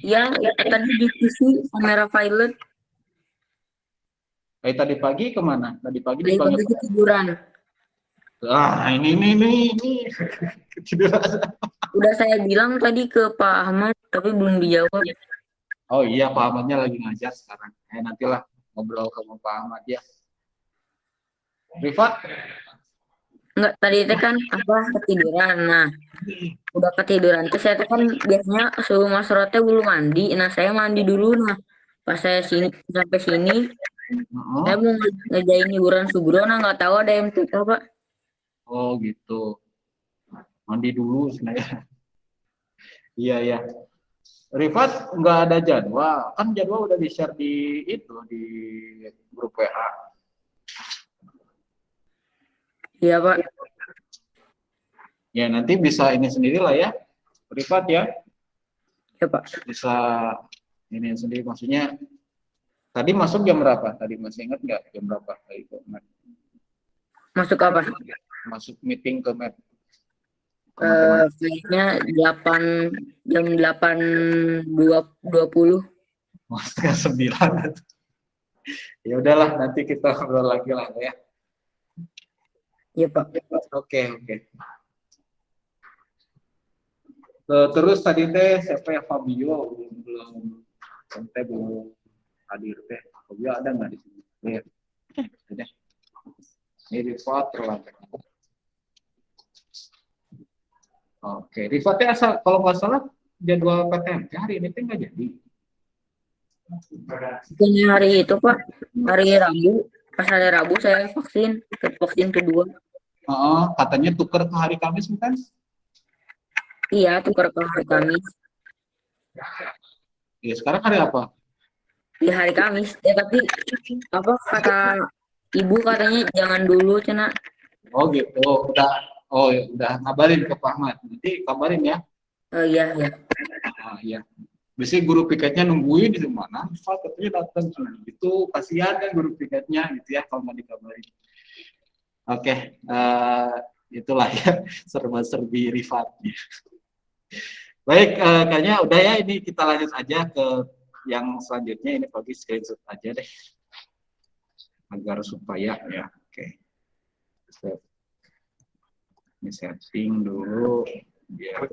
Ya, tadi di PC kamera violet, Kayak tadi pagi kemana? Tadi pagi dari pagi dipanggil. ketiduran. Ah, ini. Ketiduran. Udah saya bilang tadi ke Pak Ahmad, tapi belum dijawab. Oh iya, Pak Ahmadnya lagi ngajar sekarang. Nantilah ngobrol sama Pak Ahmad ya. Rifat? Enggak, tadi itu kan apa ketiduran. Nah, udah ketiduran tuh saya tuh kan biasanya suruh Mas Rote belum mandi. Nah, saya mandi dulu. Nah, pas saya sampai sini, saya mau ngerjain hiburan subro. Nah, nggak tahu ada MTK Pak. Oh gitu. Mandi dulu sebenarnya. Iya. Rifat nggak ada jadwal. Kan jadwal udah di-share di grup WA. Iya Pak. Ya nanti bisa ini sendiri lah ya. Rifat ya. Ya Pak. Bisa ini sendiri maksudnya. Tadi masuk jam berapa? Tadi masih ingat nggak jam berapa? Masuk apa? Masuk meeting ke Met. Kayaknya jam 8.20. Oh, setengah 9. Ya udahlah, nanti kita ngobrol lagi lah ya. Iya Pak. Oke. Terus tadi teh siapa ya, Fabio belum hadir teh. Fabio ada nggak di sini? Ya. Sudah. Ini Rifat terlambat. Oke, Rifatnya asal kalau nggak salah jadwal PTM hari ini teh nggak jadi. Bukannya hari itu Pak, hari Rabu. Pas hari Rabu saya vaksin kedua. Katanya tuker ke hari Kamis bukan? Iya, tukar ke hari Kamis. Iya, sekarang hari apa? Di hari Kamis. Ya tapi apa kata ibu katanya jangan dulu cina. Oh gitu, udah ngabarin ke Pak Ahmad. Nanti kabarin ya. Iya. Iya. Biasanya guru piketnya nungguin di mana? Pak katanya datang. Itu kasihan kan guru piketnya gitu ya kalau nggak dikabarin. Oke, itulah ya serba-serbi Rifat. Baik, kayaknya udah ya, ini kita lanjut aja ke yang selanjutnya. Ini bagi screenshot aja deh agar supaya ya. Oke. Ini setting dulu biar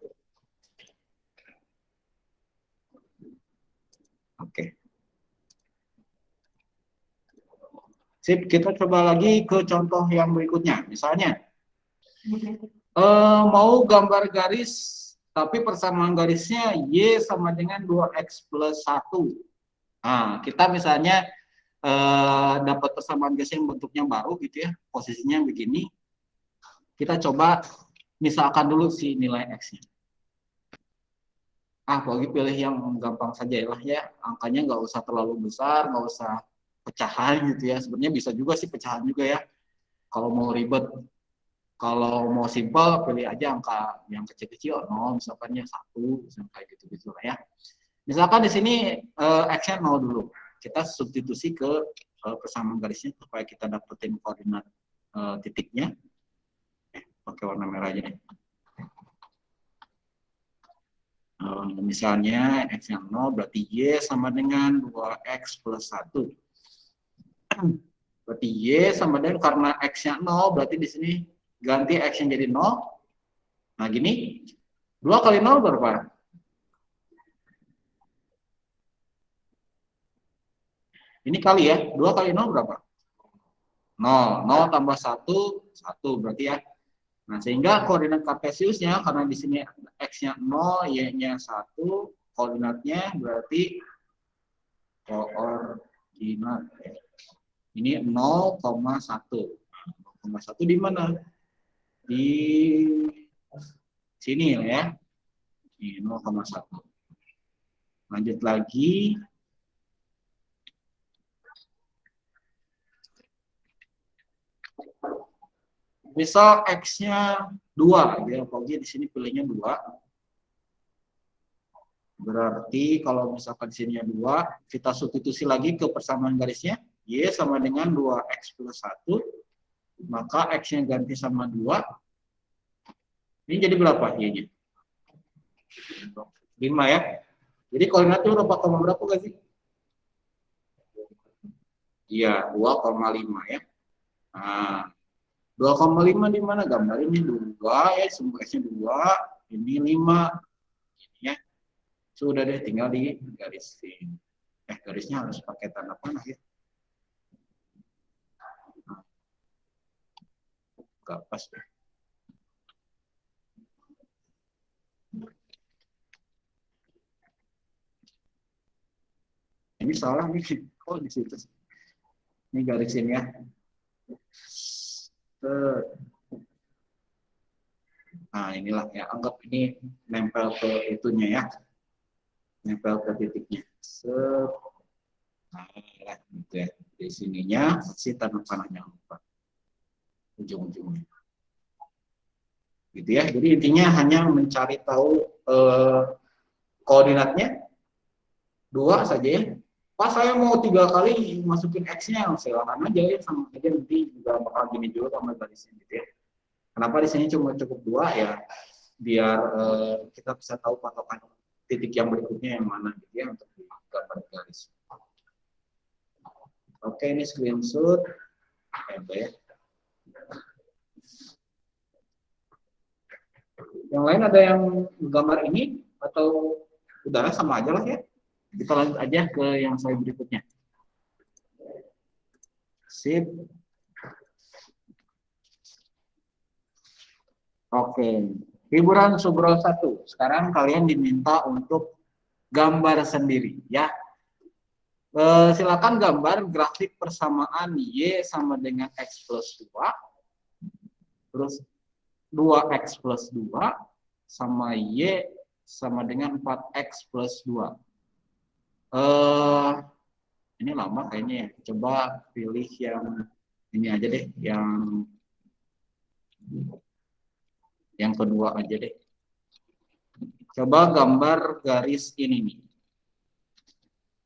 oke. Sip, kita coba lagi ke contoh yang berikutnya. Misalnya mau gambar garis tapi persamaan garisnya Y sama dengan 2X plus 1. Nah, kita misalnya dapat persamaan garis yang bentuknya baru gitu ya, posisinya begini. Kita coba misalkan dulu si nilai X-nya. Apalagi pilih yang gampang saja ya, angkanya nggak usah terlalu besar, nggak usah pecahan gitu ya. Sebenarnya bisa juga sih pecahan juga ya, kalau mau ribet. Kalau mau simpel, pilih aja angka yang kecil-kecil, 0, misalkan ya 1, misalkan kayak gitu-gitu lah ya. Misalkan di sini X-nya 0 dulu. kita substitusi ke persamaan garisnya supaya kita dapetin koordinat titiknya. Pakai warna merah aja deh. Misalnya X yang 0 berarti Y sama dengan 2X plus 1. Berarti Y sama dengan, karena X nya 0 berarti di sini ganti X yang jadi 0. Nah gini, 2 kali 0 berapa? Ini kali ya, 2 kali 0 berapa? 0, 0 tambah 1, 1 berarti ya. Nah, sehingga koordinat kartesiusnya, karena di sini X-nya 0, Y-nya 1, koordinatnya berarti koordinat. Ini 0,1. 0,1 di mana? Di sini ya. Ini 0,1. Lanjut lagi. Misal X-nya 2, ya, pokoknya di sini pilihnya 2. Berarti kalau misalkan di sini 2, kita substitusi lagi ke persamaan garisnya, Y sama dengan 2X plus 1, maka X-nya ganti sama 2. Ini jadi berapa Y-nya? 5 ya. Jadi koordinatnya udah 4, berapa gak sih? Iya, 2,5 ya. Nah, 2,5 di mana? Gambar ini 2 ya, sumbu S-nya 2, ini 5. Ini ya. Sudah deh, tinggal di garisin. Garisnya harus pakai tanda panah ya. Gak pas deh. Ini salah nih. Oh, di situ. Ini garisin ya. Nah, inilah ya, anggap ini nempel ke itunya ya. Nempel ke titiknya. Nah, gitu ya. Di sininya kasih tanda panah, jangan lupa. Ujung-ujungnya. Gitu ya. Jadi intinya hanya mencari tahu koordinatnya 2 saja ya. Pas saya mau 3 kali masukin X-nya, silakan aja ya, sama aja nanti juga bakal gini juga sama garisnya gitu ya. Kenapa di sini cuma cukup 2 ya? Biar kita bisa tahu patokan titik yang berikutnya yang mana gitu ya untuk digambar garis. Oke, ini screenshot. Ya. Yang lain ada yang gambar ini atau udah sama aja lah ya? Kita lanjut aja ke yang slide berikutnya. Sip. Oke. Hiburan Subro 1. Sekarang kalian diminta untuk gambar sendiri ya. Silakan gambar grafik persamaan Y sama dengan X plus 2. Terus 2X plus 2 sama Y sama dengan 4X plus 2. Ini lama kayaknya ya. Coba pilih yang ini aja deh, yang kedua aja deh. Coba gambar garis ini nih.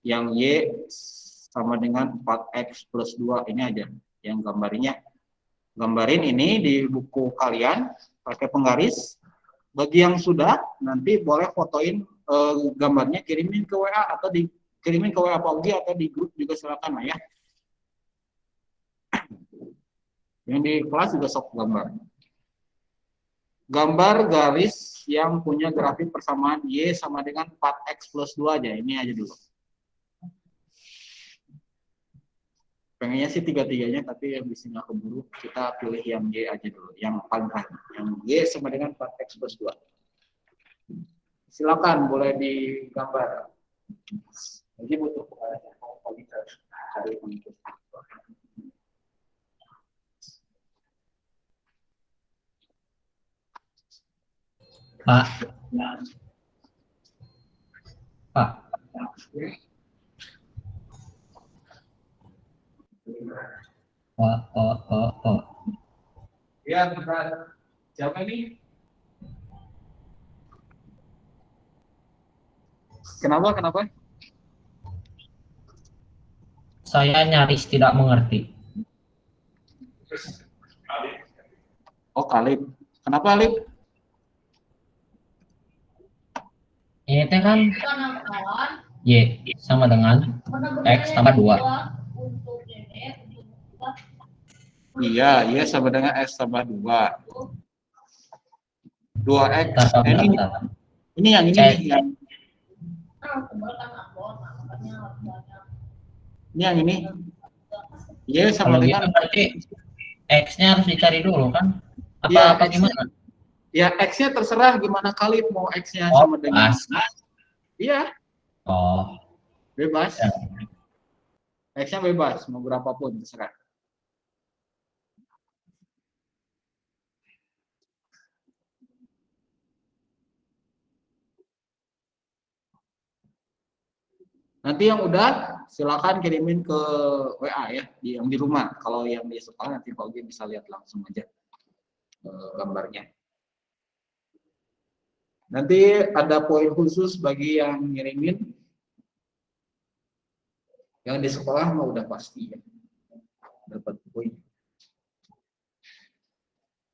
Yang Y sama dengan 4X plus 2 ini aja yang gambarnya. Gambarin ini di buku kalian pakai penggaris. Bagi yang sudah, nanti boleh fotoin gambarnya, kirimin ke WA atau dikirimin ke WA Paugi atau di grup juga silakan lah ya. Yang di kelas juga sok gambar. Gambar garis yang punya grafik persamaan Y sama dengan 4X plus 2 aja. Ini aja dulu. Pengennya sih tiga-tiganya, tapi yang bisa nggak keburu, kita pilih yang Y aja dulu. Yang paling terakhir. Yang Y sama dengan 4X plus 2. Silakan, boleh digambar. Jadi butuh cari untuk Pak. Pak. Oh. Ya, benar. Siapa ini? Kenapa? Saya nyaris tidak mengerti. Oh, Kalib. Kenapa, Alif? Ini teh kan Y sama dengan X tambah 2. Iya, iya sama dengan X tambah 2. 2X. Bentar, Ini bentar. yang ini nih, yang ini. Y sama Kalau gitu dengan berarti X-nya harus dicari dulu kan? Iya, Apa X-nya. gimana? Ya, X-nya terserah gimana kali mau X-nya Oh, sama dengan. pas. Iya, Oh, bebas. ya. X-nya bebas, mau berapapun terserah. Nanti yang udah silakan kirimin ke WA ya, yang di rumah. Kalau yang di sekolah nanti Pak Ugi bisa lihat langsung aja gambarnya. Nanti ada poin khusus bagi yang ngirimin. Yang di sekolah mah udah pasti ya, dapat poin.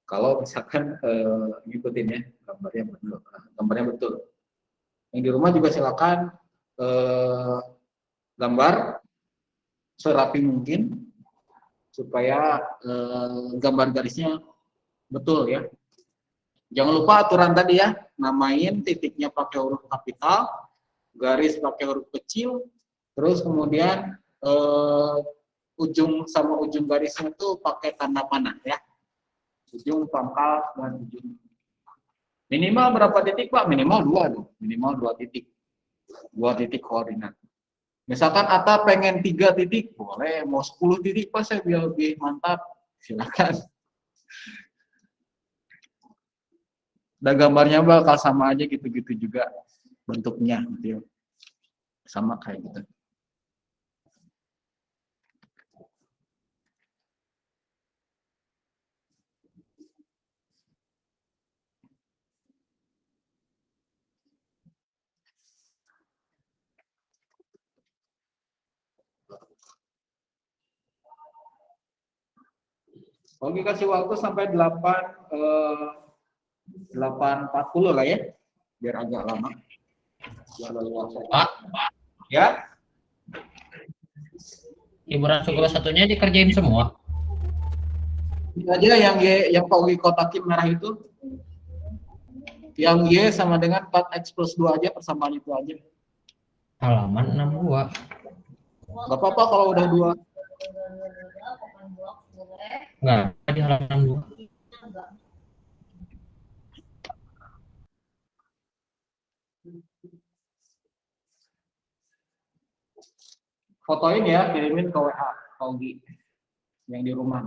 Kalau misalkan ngikutin ya gambarnya betul. Yang di rumah juga silakan gambar serapi mungkin supaya gambar garisnya betul ya. Jangan lupa aturan tadi ya, namain titiknya pakai huruf kapital, garis pakai huruf kecil, terus kemudian ujung sama ujung garisnya itu pakai tanda panah ya. Ujung pangkal dan ujung. Minimal berapa titik Pak? Minimal 2 dong. Minimal 2 titik. 2 titik koordinat. Misalkan Ata pengen 3 titik, boleh. Mau 10 titik Pak, saya biar lebih mantap. Silakan. Dan gambarnya bakal sama aja gitu-gitu juga bentuknya gitu ya. Sama kayak gitu. Oke, kasih waktu sampai 8.40 lah ya. Biar agak lama. Biar leluasa. Pak, Ya. hiburan sekolah satunya dikerjain semua. Itu aja yang yang Pak Ugi kotakin merah itu. Yang Y sama dengan 4X plus 2 aja, persamaan itu aja. Halaman 62. Gak apa-apa kalau udah 2. Enggak, di halaman 2. Fotoin ya, kirimin ke WA Pak Ugi yang di rumah.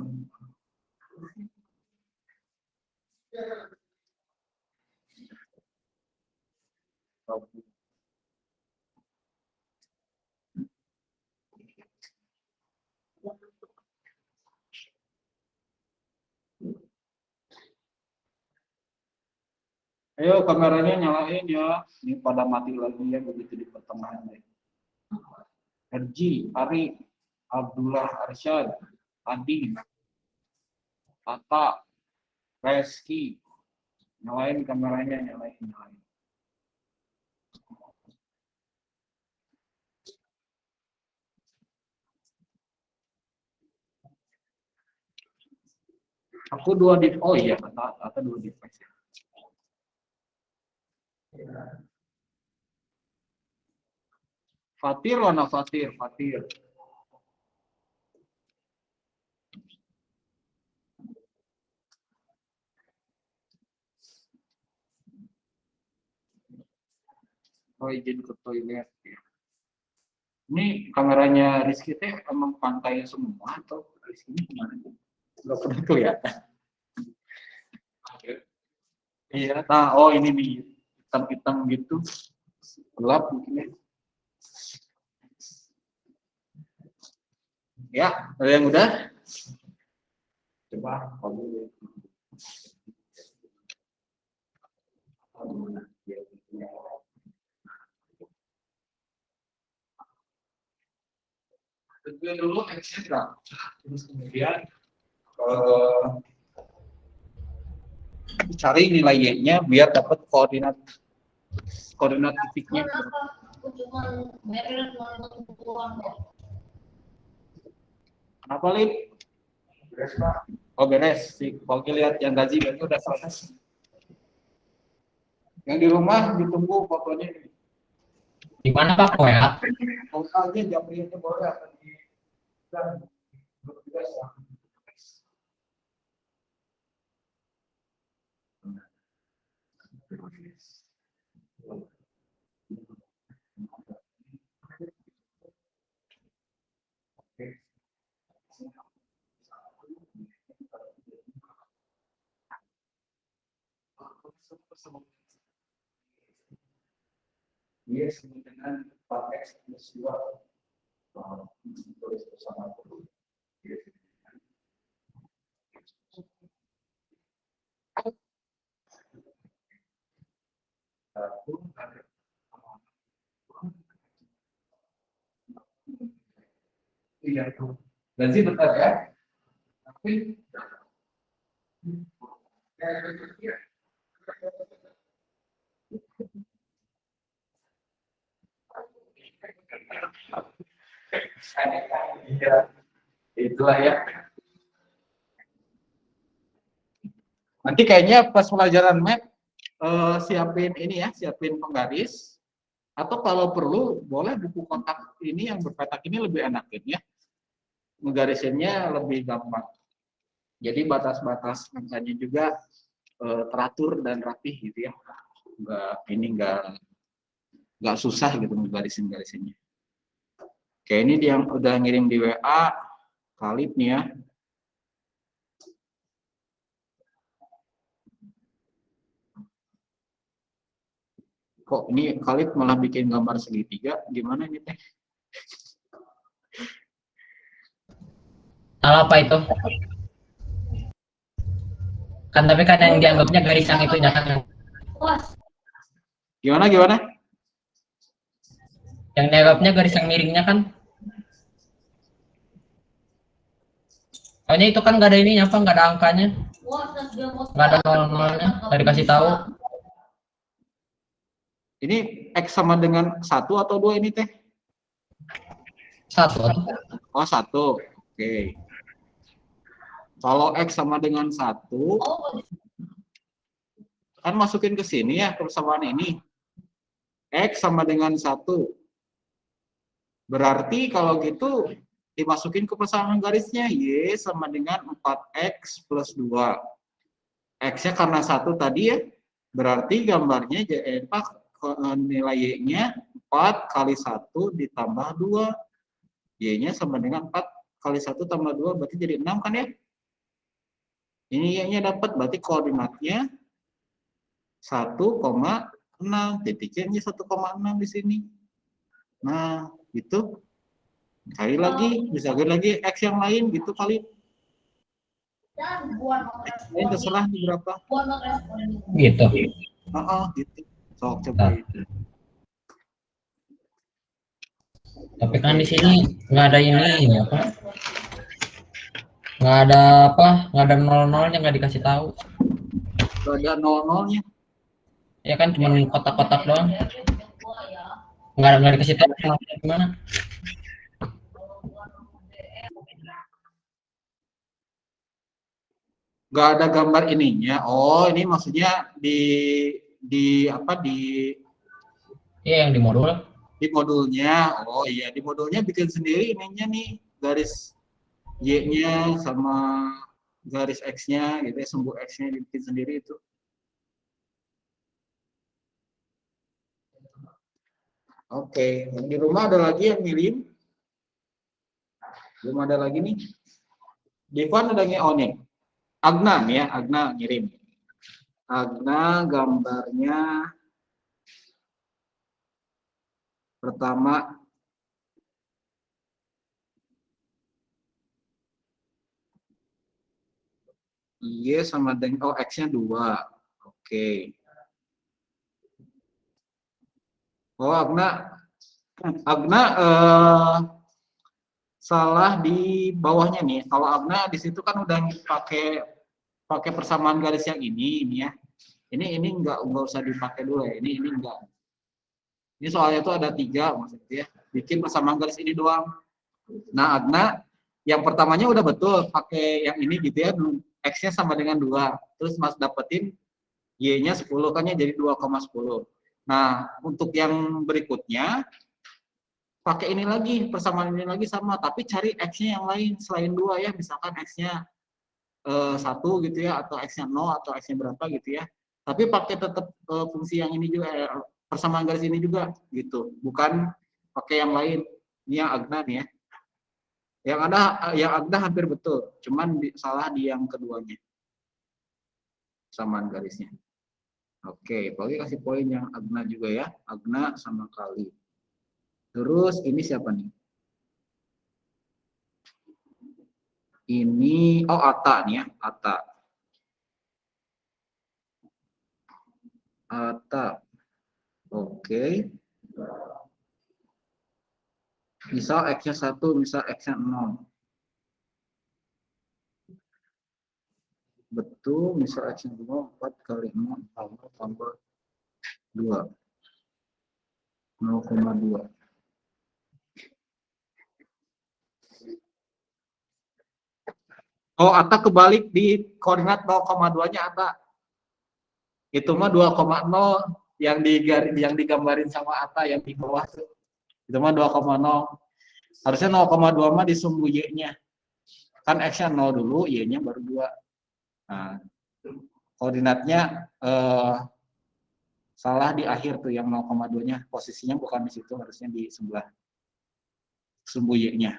Ayo kameranya nyalain ya. Ini pada mati lagi ya begitu di pertengahan deh. RG, Ari, Abdullah Arsyad, Adi, Tata, Reski. Nyalain kameranya, nyalain. Aku 2 device. Oh iya, Tata 2 device ya. Fatir mana Fatir? Fatir. Oh izin ke toilet ya. Ini kameranya Rizky teh emang pantai semua atau Rizky ini gimana? Gak pernah kelihatan. Iya, nah oh ini nih hitam-hitam gitu. Gelap mungkin ya. Ya, ada yang udah? Coba kalau Ambil dulu X-nya berapa. Terus kemudian cari nilai Y-nya biar dapat koordinat titiknya. Kenapa, Lip? Beres, Pak. Oh, beres. Si Pogi lihat yang gaji udah selesai. Yang di rumah ditunggu fotonya. Di mana Pak WA? Foto aja jamnya boleh akan di dan bertugas ya. Dia sama dengan 4x plus 2 tulis bersama dulu. Iya tuh. Dan sih betul ya. Tapi iya, itulah ya. Nanti kayaknya pas pelajaran map siapin ini ya, siapin penggaris. Atau kalau perlu boleh buku kotak ini yang berpetak ini lebih enakin ya. Menggarisinnya lebih gampang. Jadi batas-batas angkanya juga teratur dan rapih gitu ya. Nggak susah gitu menggarisinnya. Kayak ini dia yang udah ngirim di WA, Khalid nih ya. Kok ini Khalid malah bikin gambar segitiga, gimana ini teh? Salah apa itu? Kan tapi kan yang dianggapnya garis yang itu kan. Gimana? Yang dianggapnya garis yang miringnya kan. Soalnya itu kan nggak ada ininya apa, nggak ada angkanya, nggak ada nol-nolnya, nggak dikasih tahu. Ini X sama dengan 1 atau 2 ini teh? 1. Oh 1, oke. Kalau X sama dengan 1, kan masukin ke sini ya persamaan ini. X sama dengan 1. Berarti kalau gitu dimasukin ke persamaan garisnya. Y sama dengan 4X plus 2. X-nya karena 1 tadi ya. Berarti gambarnya nilai Y-nya 4 kali 1 ditambah 2. Y-nya sama dengan 4 kali 1 tambah 2 berarti jadi 6 kan ya? Ini Y-nya dapat berarti koordinatnya 1,6. Titiknya 1,6 di sini. Nah, gitu. Cari lagi, bisa lagi X yang lain gitu kali. Ini terserah di berapa. Gitu. Gitu. Sok coba itu. Tapi kan di sini nggak ada ini ya Pak. Nggak ada nol-nolnya, nggak dikasih tahu. Nggak ada nol-nolnya. Ya kan cuma kotak-kotak doang. Nggak dikasih tahu gimana. Nggak ada gambar ininya. Oh, ini maksudnya di apa di Iya, yang di modul. Di modulnya. Oh iya, di modulnya bikin sendiri ininya nih, garis Y-nya sama garis X-nya gitu ya, sumbu X-nya dibikin sendiri itu. Oke, yang di rumah ada lagi yang ngirim? Belum ada lagi nih. Divan ada nih. Agna nih ya, Agna ngirim. Agna gambarnya pertama Y sama dengan X-nya 2. Oke. Oh, Agna salah di bawahnya nih. Kalau Abna di situ kan udah pakai persamaan garis yang ini ya. Ini enggak usah dipakai dulu ya. Ini enggak. Ini soalnya itu ada 3 maksudnya. Bikin persamaan garis ini doang. Nah, Agna yang pertamanya udah betul pakai yang ini gitu ya. X-nya sama dengan 2. Terus Mas dapetin Y-nya 10 kan ya, jadi 2,10. Nah, untuk yang berikutnya pakai ini lagi, persamaan ini lagi sama, tapi cari X-nya yang lain selain 2 ya. Misalkan X-nya 1 gitu ya, atau X-nya 0 atau X-nya berapa gitu ya. Tapi pakai tetap fungsi yang ini juga, persamaan garis ini juga gitu. Bukan pakai yang lain. Ini yang Agna nih ya. Yang Agna hampir betul, cuman salah di yang keduanya. Persamaan garisnya. Oke, Paugi kasih poin yang Agna juga ya. Agna sama kali. Terus ini siapa nih? Ini, oh Ata nih ya, Ata. Ata. Oke. Misal X-nya 1, misal X-nya 0. Betul, misal X-nya 2, 4 kali 0 tambah 2. 0,2. Oh, Ata kebalik di koordinat 0,2-nya Ata. Itu mah 2,0 yang digambarin sama Ata yang di bawah tuh. Itu mah 2,0. Harusnya 0,2 mah disumbu Y-nya. Kan X-nya 0 dulu, Y-nya baru 2. Nah, koordinatnya salah di akhir tuh yang 0,2-nya. Posisinya bukan di situ, harusnya di sebelah sumbu Y-nya.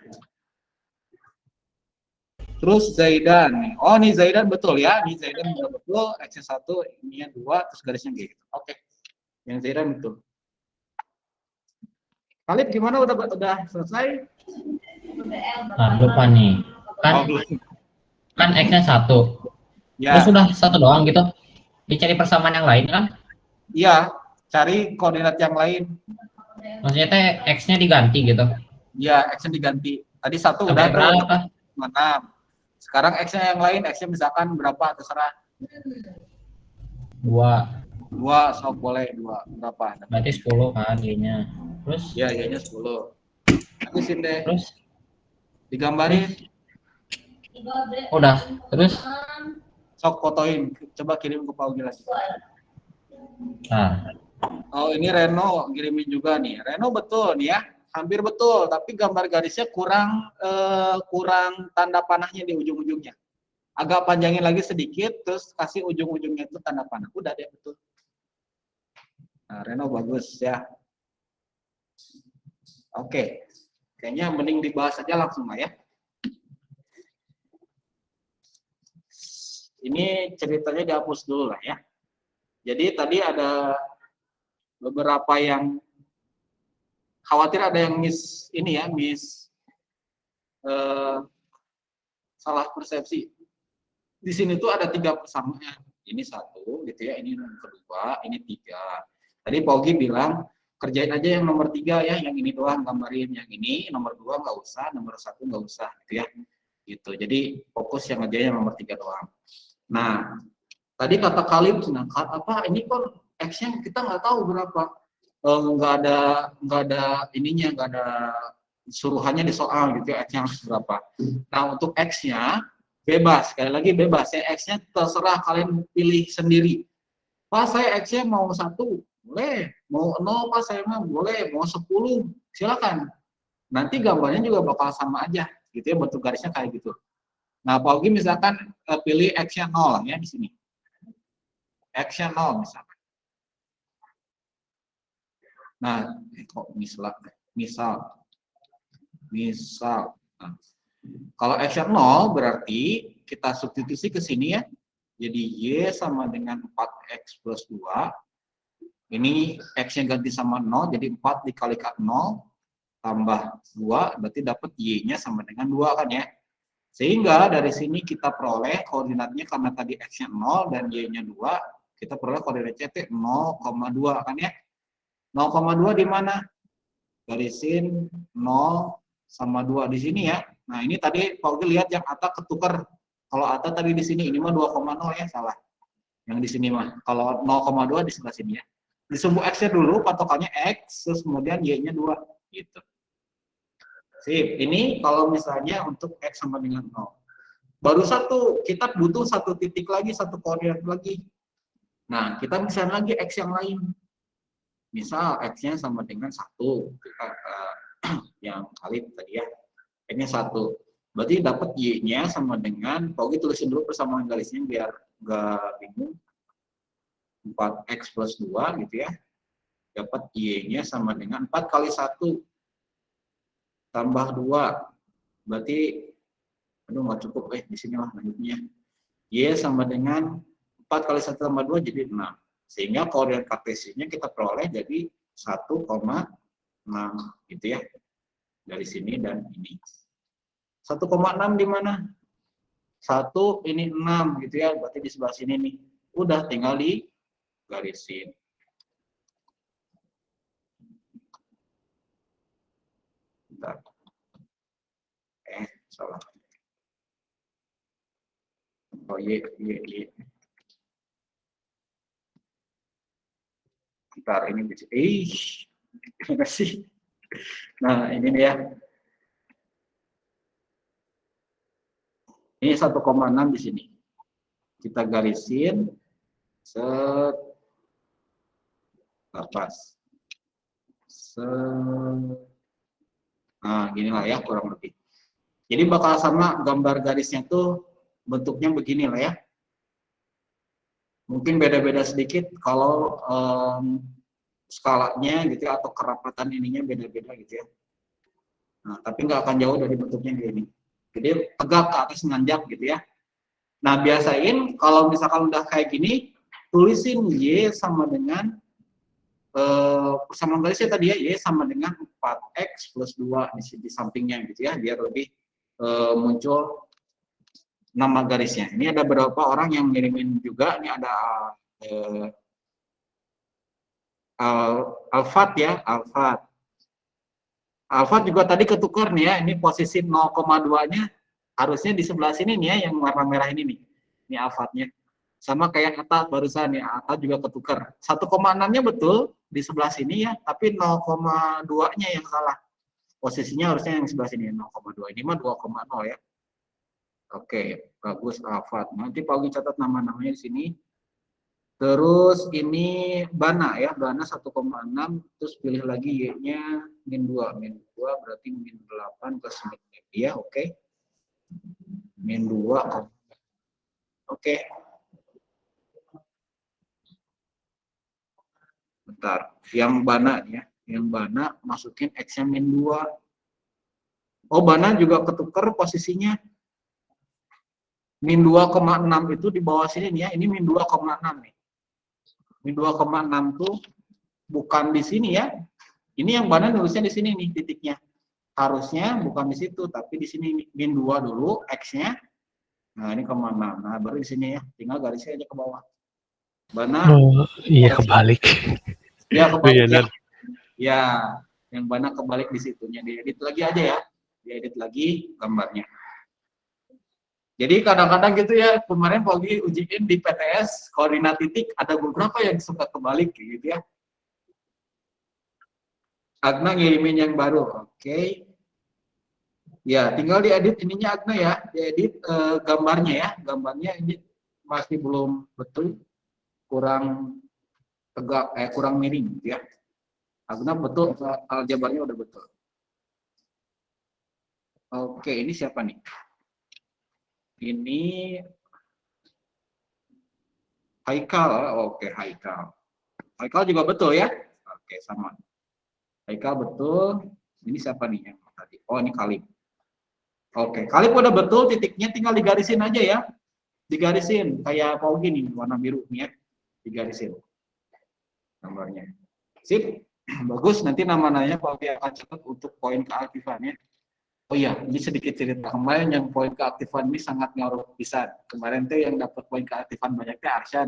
Terus Zaidan. Oh, nih Zaidan betul ya. Nih Zaidan betul. X-nya 1, ini 2, terus garisnya gitu. Oke. Yang Zaidan betul. Khalid gimana, udah selesai? Nah, lupa nih. Kan X-nya 1. Ya. Terus sudah 1 doang gitu. Dicari persamaan yang lain kan? Iya, cari koordinat yang lain. Maksudnya teh X-nya diganti gitu. Iya, X-nya diganti. Tadi 1 Sampai udah berapa? 6. Sekarang X-nya yang lain, X-nya misalkan berapa, terserah. 2, sok boleh 2. Berapa? Berarti 10 kan Y-nya. Terus? Ya, Y-nya 10. Habisin deh. Terus? Digambarin. Udah. Terus? Sok fotoin. Coba kirim ke Paugi lagi. Nah. Oh, ini Reno kirimin juga nih. Reno betul nih ya. Hampir betul, tapi gambar garisnya kurang tanda panahnya di ujung-ujungnya. Agak panjangin lagi sedikit, terus kasih ujung-ujungnya itu tanda panah. Udah deh, betul. Nah, Reno bagus ya. Oke. Kayaknya mending dibahas aja langsung lah ya. Ini ceritanya dihapus dulu lah ya. Jadi tadi ada beberapa yang khawatir ada yang salah persepsi. Di sini tuh ada 3 persamaan. Ini 1 gitu ya, ini nomor kedua, ini 3. Tadi Paugi bilang kerjain aja yang nomor 3 ya, yang ini doang gambarin, yang ini nomor 2 nggak usah, nomor 1 nggak usah gitu ya. Gitu. Jadi fokus yang aja yang nomor 3 doang. Nah, tadi kata Khalid, apa ini kok X-nya kita nggak tahu berapa. Nggak ada ininya, nggak ada suruhannya di soal gitu ya, X-nya harus berapa. Nah, untuk X-nya bebas, sekali lagi bebas ya, X-nya terserah kalian pilih sendiri. Pak, saya X-nya mau 1, boleh. Mau 0, Pak, saya mau boleh. Mau 10, silakan. Nanti gambarnya juga bakal sama aja gitu ya, bentuk garisnya kayak gitu. Nah, Paugi misalkan pilih X-nya 0 ya di sini. X-nya 0 misalkan. Nah, kok misal. Nah, kalau X-nya 0 berarti kita substitusi ke sini ya. Jadi Y sama dengan 4X plus 2. Ini X-nya ganti sama 0, jadi 4 dikalikan 0 tambah 2, berarti dapat Y-nya sama dengan 2 kan ya. Sehingga dari sini kita peroleh koordinatnya, karena tadi X-nya 0 dan Y-nya 2, kita peroleh koordinatnya 0,2 kan ya. 0,2 di mana? Garisin 0, sama 2 di sini ya. Nah, ini tadi Pak Ugi lihat yang ATA ketukar. Kalau ATA tadi di sini, ini mah 2,0 ya, salah. Yang di sini mah. Kalau 0,2 di sebelah sini ya. Di sumbu X-nya dulu, patokannya X, terus kemudian Y-nya 2. Gitu. Sip. Ini kalau misalnya untuk X sama dengan 0. Baru satu, kita butuh satu titik lagi, satu koordinat lagi. Nah, kita misalnya lagi X yang lain. Misal X-nya sama dengan 1. Yang kali tadi ya. X-nya 1. Berarti dapat Y-nya sama dengan, Pak Ugi tulisin dulu persamaan garisnya biar nggak bingung. 4X plus 2 gitu ya. Dapat Y-nya sama dengan 4 kali 1 tambah 2. Berarti, aduh nggak cukup, di sini lah lanjutnya. Y sama dengan 4 kali 1 tambah 2 jadi 6. Sehingga koordinat kartesiannya kita peroleh jadi 1,6 gitu ya. Dari sini dan ini. 1,6 di mana? 1 ini 6 gitu ya. Berarti di sebelah sini nih. Udah tinggal di garisin. Bentar. Salah. Oh, Y. Bentar, ini bisa. Terima kasih. Nah, ini dia. Ini 1,6 di sini. Kita garisin. Set. Lepas. Nah, ginilah ya kurang lebih. Jadi bakal sama gambar garisnya tuh bentuknya begini lah ya. Mungkin beda-beda sedikit kalau skalanya gitu ya, atau kerapatan ininya beda-beda gitu ya. Nah, tapi nggak akan jauh dari bentuknya gini. Jadi tegak ke atas nanjak gitu ya. Nah, biasain kalau misalkan udah kayak gini, tulisin Y sama dengan persamaan garisnya tadi ya, Y sama dengan 4X plus 2 di sampingnya gitu ya, biar lebih muncul nama garisnya. Ini ada beberapa orang yang ngirimin juga, ini ada Alfat ya, Alfat. Alfat juga tadi ketukar nih ya, ini posisi 0,2-nya harusnya di sebelah sini nih ya, yang warna merah ini nih. Ini Alfatnya. Sama kayak Ata barusan ya, Ata juga ketukar. 1,6-nya betul di sebelah sini ya, tapi 0,2-nya yang salah. Posisinya harusnya yang sebelah sini 0,2. Ini mah 2,0 ya. Oke, bagus Alfat. Nanti Pak Ugi catat nama-namanya di sini. Terus ini Bana ya, Bana 1,6, terus pilih lagi Y-nya min 2 berarti min 8 plus min 9. Ya, oke. Min 2. Oke. Bentar, yang Bana ya, yang Bana masukin X-nya min 2. Oh, Bana juga ketukar posisinya. Min 2,6 itu di bawah sini nih ya, ini min 2,6 nih. Min 2,6 tuh bukan di sini ya. Ini yang Bana nulisnya di sini nih titiknya. Harusnya bukan di situ, tapi di sini min 2 dulu X-nya. Nah, ini 0,6. Nah, baru di sini ya. Tinggal garisnya aja ke bawah. Bana. Oh, iya kebalik. Ya, kebalik ya. Iya, Ya, yang Bana kebalik di situnya. Diedit lagi aja ya. Diedit lagi gambarnya. Jadi kadang-kadang gitu ya, kemarin Pak Ugi ujiin di PTS, koordinat titik, ada beberapa yang suka kebalik gitu ya. Agna ngirimin yang baru, oke. Ya, tinggal diedit ininya Agna ya, diedit gambarnya ya. Gambarnya ini masih belum betul, kurang tegak, kurang miring gitu ya. Agna betul, aljabarnya udah betul. Oke, ini siapa nih? Ini Haikal, oke Haikal. Haikal juga betul ya? Oke, sama. Haikal betul. Ini siapa nih yang tadi? Oh, ini Kalib. Oke, Kalib udah betul, titiknya tinggal digarisin aja ya. Digarisin, kayak Pak Ugi nih, warna biru nih ya. Digarisin gambarnya. Sip, bagus. Nanti nama-namanya Pak Ugi akan catat untuk poin keaktifannya. Oh iya, ini sedikit cerita. Kemarin yang poin keaktifan ini sangat ngaruh pisan. Kemarin tuh yang dapat poin keaktifan banyaknya Arsyad.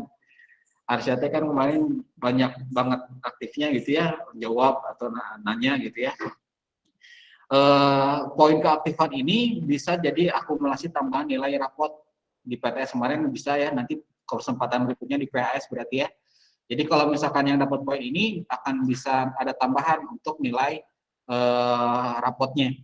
Arsyad kan kemarin banyak banget aktifnya gitu ya, jawab atau nanya gitu ya. poin keaktifan ini bisa jadi akumulasi tambahan nilai rapot di PTS kemarin, bisa ya nanti kesempatan berikutnya di PHS berarti ya. Jadi kalau misalkan yang dapat poin ini akan bisa ada tambahan untuk nilai rapotnya.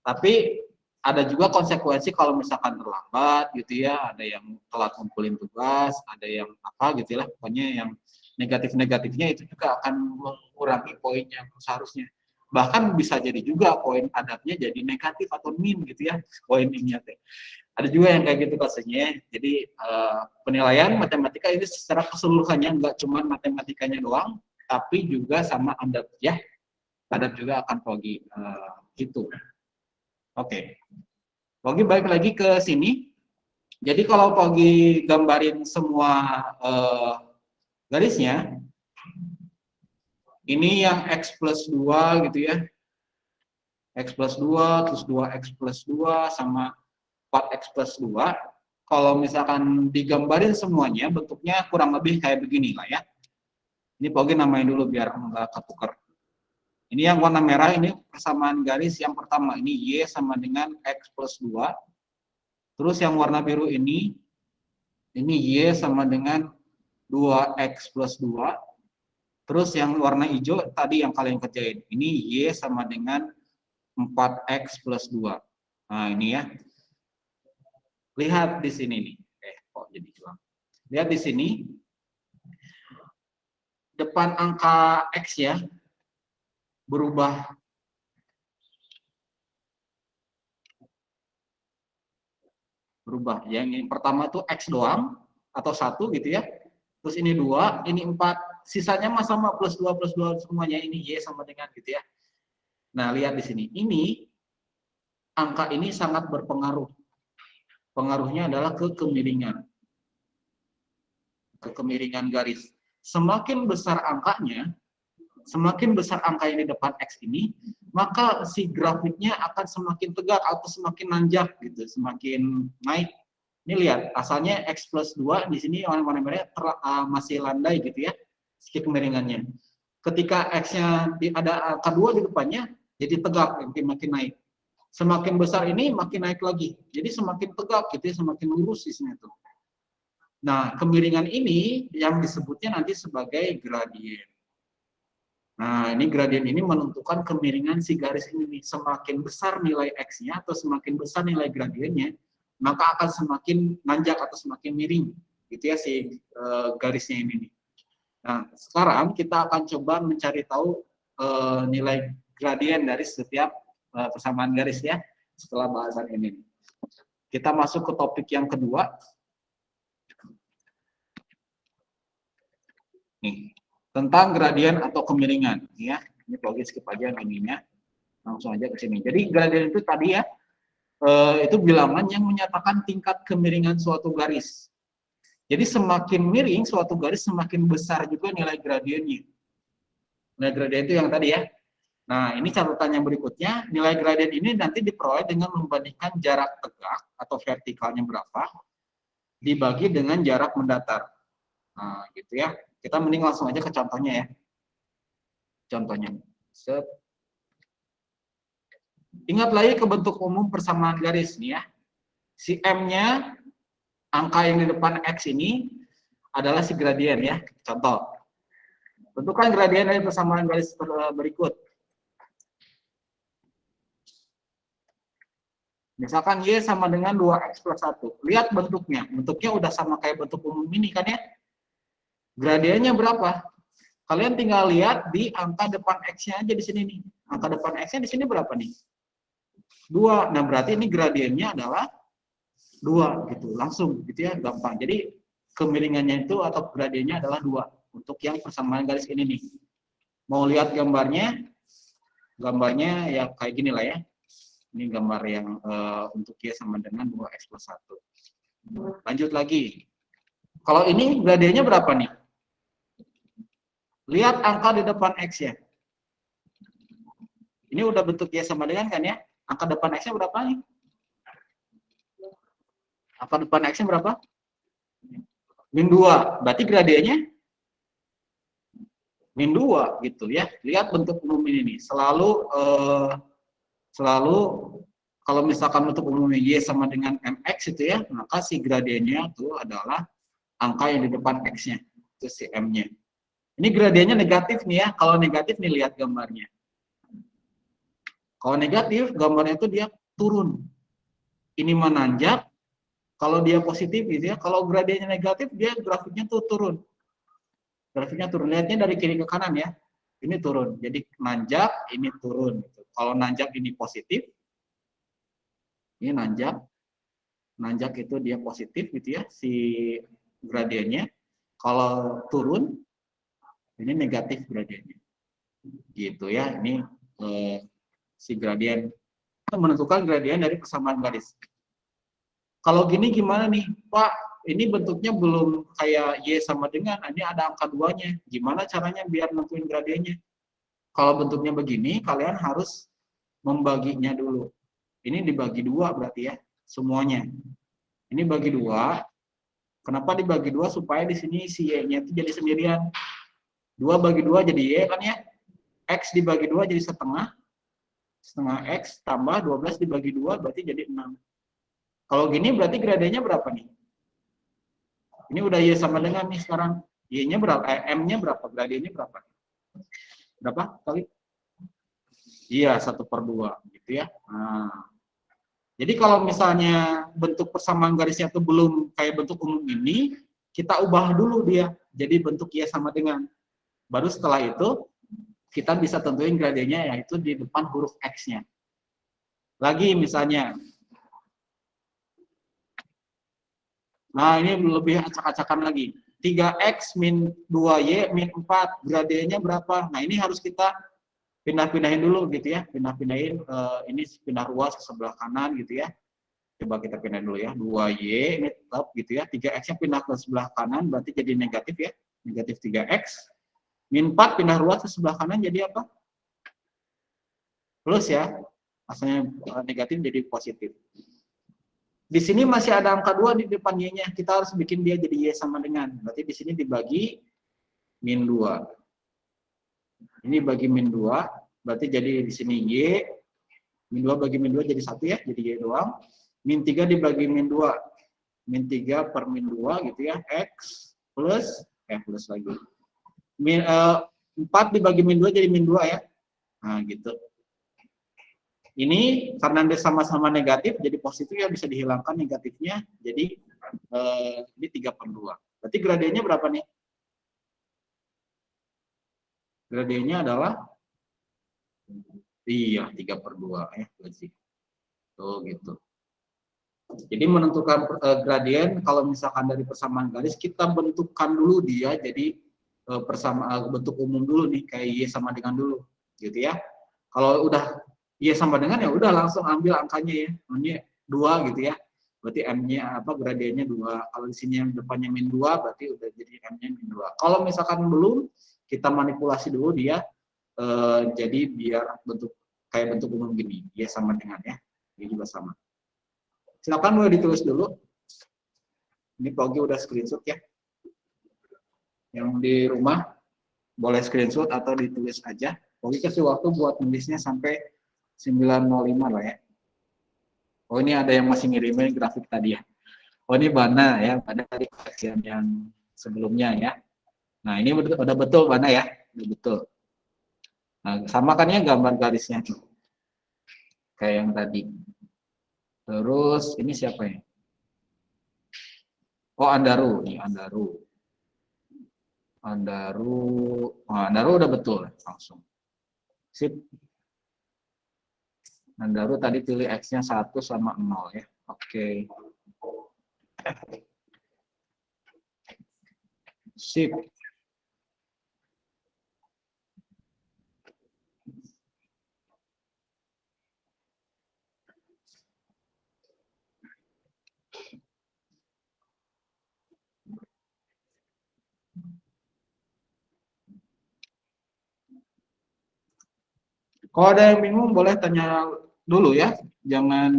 Tapi ada juga konsekuensi kalau misalkan terlambat gitu ya, ada yang telat ngumpulin tugas, ada yang apa gitu lah, pokoknya yang negatif-negatifnya itu juga akan mengurangi poin yang seharusnya. Bahkan bisa jadi juga poin adabnya jadi negatif atau min gitu ya, poin ininya teh. Ada juga yang kayak gitu kasusnya. Jadi penilaian matematika ini secara keseluruhannya nggak cuma matematikanya doang, tapi juga sama adab ya. Adab juga akan Pogi gitu. Oke. Pogi balik lagi ke sini. Jadi kalau Pogi gambarin semua garisnya, ini yang X plus 2 gitu ya. X plus 2, terus 2X plus 2, sama 4X plus 2. Kalau misalkan digambarin semuanya, bentuknya kurang lebih kayak begini lah ya. Ini Pogi namain dulu biar nggak ketukar. Ini yang warna merah, ini persamaan garis yang pertama. Ini Y sama dengan X plus 2. Terus yang warna biru ini Y sama dengan 2X plus 2. Terus yang warna hijau tadi yang kalian kerjain. Ini Y sama dengan 4X plus 2. Nah ini ya. Lihat di sini nih. Kok jadi hilang. Lihat di sini. Depan angka X ya. Berubah. Yang pertama tuh X doang atau 1 gitu ya. Terus ini 2, ini 4, sisanya mah sama plus 2 semuanya, ini Y sama dengan gitu ya. Nah, lihat di sini. Ini angka ini sangat berpengaruh. Pengaruhnya adalah ke kemiringan. Ke kemiringan garis. Semakin besar angkanya, semakin besar angka yang di depan X ini, maka si grafiknya akan semakin tegak atau semakin nanjak gitu, semakin naik. Ini lihat, asalnya X plus 2 di sini warna merah masih landai gitu ya, segi kemiringannya. Ketika X-nya ada angka 2 di depannya, jadi tegak, makin naik. Semakin besar ini makin naik lagi, jadi semakin tegak gitu ya, semakin lurus di sini tuh. Nah, kemiringan ini yang disebutnya nanti sebagai gradien. Nah, ini gradien ini menentukan kemiringan si garis ini. Semakin besar nilai X-nya atau semakin besar nilai gradiennya, maka akan semakin nanjak atau semakin miring. Gitu ya si garisnya ini. Nah, sekarang kita akan coba mencari tahu nilai gradien dari setiap persamaan garis ya, setelah bahasan ini. Kita masuk ke topik yang kedua. Nih, tentang gradien atau kemiringan ya. Ini Pogi skip aja ininya. Langsung aja ke sini. Jadi gradien itu tadi ya itu bilangan yang menyatakan tingkat kemiringan suatu garis. Jadi semakin miring suatu garis semakin besar juga nilai gradiennya. Nilai gradien itu yang tadi ya. Nah, ini catatan yang berikutnya, nilai gradien ini nanti diperoleh dengan membandingkan jarak tegak atau vertikalnya berapa dibagi dengan jarak mendatar. Nah, gitu ya. Kita mending langsung aja ke contohnya ya. Contohnya. Set. Ingat lagi ke bentuk umum persamaan garis nih ya. Si M-nya, angka yang di depan X ini adalah si gradien ya. Contoh. Tentukan gradien dari persamaan garis berikut. Misalkan Y sama dengan 2X plus 1. Lihat bentuknya. Bentuknya udah sama kayak bentuk umum ini kan ya. Gradiennya berapa? Kalian tinggal lihat di angka depan X-nya aja di sini nih. Angka depan X-nya di sini berapa nih? 2. Nah, berarti ini gradiennya adalah 2 gitu. Langsung gitu ya, gampang. Jadi kemiringannya itu atau gradiennya adalah 2 untuk yang persamaan garis ini nih. Mau lihat gambarnya? Gambarnya ya kayak gini lah ya. Ini gambar yang untuk Y sama dengan 2X plus 1. Lanjut lagi. Kalau ini gradiennya berapa nih? Lihat angka di depan X ya. Ini udah bentuk Y sama dengan kan ya? Angka depan X-nya berapa nih? Angka depan X-nya berapa? Min 2. Berarti gradiennya? Min 2 gitu ya. Lihat bentuk umum ini nih. Selalu selalu kalau misalkan bentuk umumnya Y sama dengan MX itu ya, maka si gradiennya itu adalah angka yang di depan X-nya, itu si M-nya. Ini gradiennya negatif nih ya, kalau negatif nih lihat gambarnya. Kalau negatif, gambarnya itu dia turun. Ini menanjak, kalau dia positif gitu ya, kalau gradiennya negatif, dia grafiknya tuh turun. Grafiknya turun, lihatnya dari kiri ke kanan ya. Ini turun, jadi nanjak, ini turun. Kalau nanjak ini positif, ini nanjak. Nanjak itu dia positif gitu ya, si gradiennya. Kalau turun, ini negatif gradiennya. Gitu ya, ini si gradien. Menentukan gradien dari persamaan garis. Kalau gini gimana nih, Pak? Ini bentuknya belum kayak Y sama dengan, ini ada angka 2-nya. Gimana caranya biar nentuin gradiennya? Kalau bentuknya begini, kalian harus membaginya dulu. Ini dibagi 2 berarti ya, semuanya. Ini bagi 2. Kenapa dibagi 2? Supaya di sini si Y-nya itu jadi sendirian. 2 bagi 2 jadi Y kan ya? X dibagi 2 jadi setengah. Setengah X tambah 12 dibagi 2 berarti jadi 6. Kalau gini berarti gradiennya berapa nih? Ini udah Y sama dengan nih sekarang. Y-nya berapa? M-nya berapa? Gradiennya berapa? Berapa kali? Iya, 1/2 gitu ya. Nah, jadi kalau misalnya bentuk persamaan garisnya itu belum kayak bentuk umum ini, kita ubah dulu dia jadi bentuk Y sama dengan. Baru setelah itu kita bisa tentuin gradiennya yaitu di depan huruf X-nya. Lagi misalnya, nah ini lebih acak-acakan lagi. 3X min 2Y min 4, gradiennya berapa? Nah ini harus kita pindah-pindahin dulu gitu ya. Pindah-pindahin, ini pindah ruas ke sebelah kanan gitu ya. Coba kita pindahin dulu ya. 2Y ini tetap gitu ya. 3X-nya pindah ke sebelah kanan berarti jadi negatif ya. Negatif 3X. Min 4 pindah ruas ke sebelah kanan jadi apa? Plus ya. Asalnya negatif jadi positif. Di sini masih ada angka 2 di depan Y-nya. Kita harus bikin dia jadi Y sama dengan. Berarti di sini dibagi min 2. Ini bagi min 2. Berarti jadi di sini Y. Min 2 bagi min 2 jadi 1 ya. Jadi Y doang. Min 3 dibagi min 2. Min 3 per min 2 gitu ya. X plus. Plus lagi. 4 dibagi min 2 jadi min 2 ya. Nah gitu. Ini karena dia sama-sama negatif jadi positif ya, bisa dihilangkan negatifnya jadi ini 3/2. Berarti gradiennya berapa nih? Gradiennya adalah iya 3/2 ya berarti. Tuh gitu. Jadi menentukan gradien kalau misalkan dari persamaan garis kita bentukkan dulu dia jadi persamaan bentuk umum dulu nih kayak Y sama dengan dulu gitu ya. Kalau udah Y sama dengan ya udah langsung ambil angkanya ya. Ini 2 gitu ya. Berarti M-nya apa gradiennya 2. Kalau di sini yang depannya min 2 berarti udah jadi M-nya min 2. Kalau misalkan belum, kita manipulasi dulu dia jadi biar bentuk kayak bentuk umum gini. Y sama dengan ya. Ini juga sama. Silakan boleh ditulis dulu. Ini Pogi udah screenshot ya. Yang di rumah boleh screenshot atau ditulis aja. Pogi kasih waktu buat nulisnya sampai 9.05 lah ya. Oh ini ada yang masih ngirimin grafik tadi ya. Oh ini Bana ya, pada tadi yang sebelumnya ya. Nah ini udah betul Bana ya, udah betul. Nah sama kan ya gambar garisnya tuh, kayak yang tadi. Terus ini siapa ya? Oh Andaru, nih Andaru. Andaru udah betul langsung. Sip. Andaru tadi pilih X-nya 1 sama 0 ya. Oke. Sip. Kalau ada yang bingung boleh tanya dulu ya. Jangan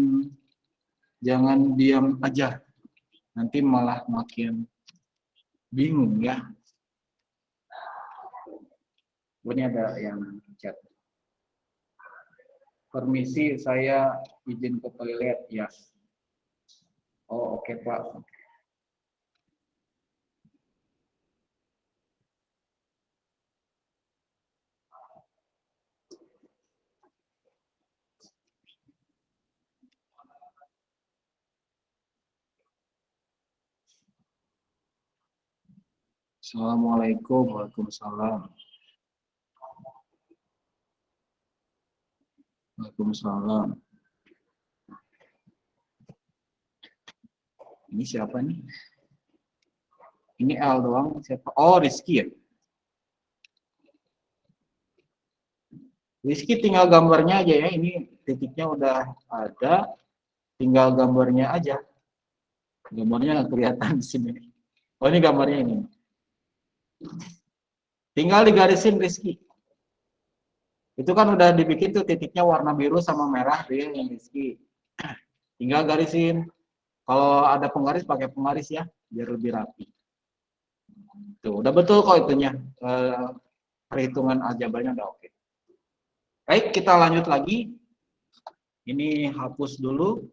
diam aja. Nanti malah makin bingung ya. Ini ada yang chat. Permisi, saya izin ke toilet, ya. Oh, oke, Pak. Assalamualaikum, waalaikumsalam. Waalaikumsalam. Ini siapa nih? Ini L doang, siapa? Oh, Rizky ya? Rizky tinggal gambarnya aja ya, ini titiknya udah ada, tinggal gambarnya aja. Gambarnya nggak kelihatan di sini. Oh, ini gambarnya ini. Tinggal digarisin Rizky. Itu kan udah dibikin tuh titiknya warna biru sama merah tuh ya, yang Rizky. Tinggal garisin. Kalau ada penggaris pakai penggaris ya, biar lebih rapi. Tuh, udah betul kok itunya. Perhitungan aljabarnya udah oke. Baik, kita lanjut lagi. Ini hapus dulu.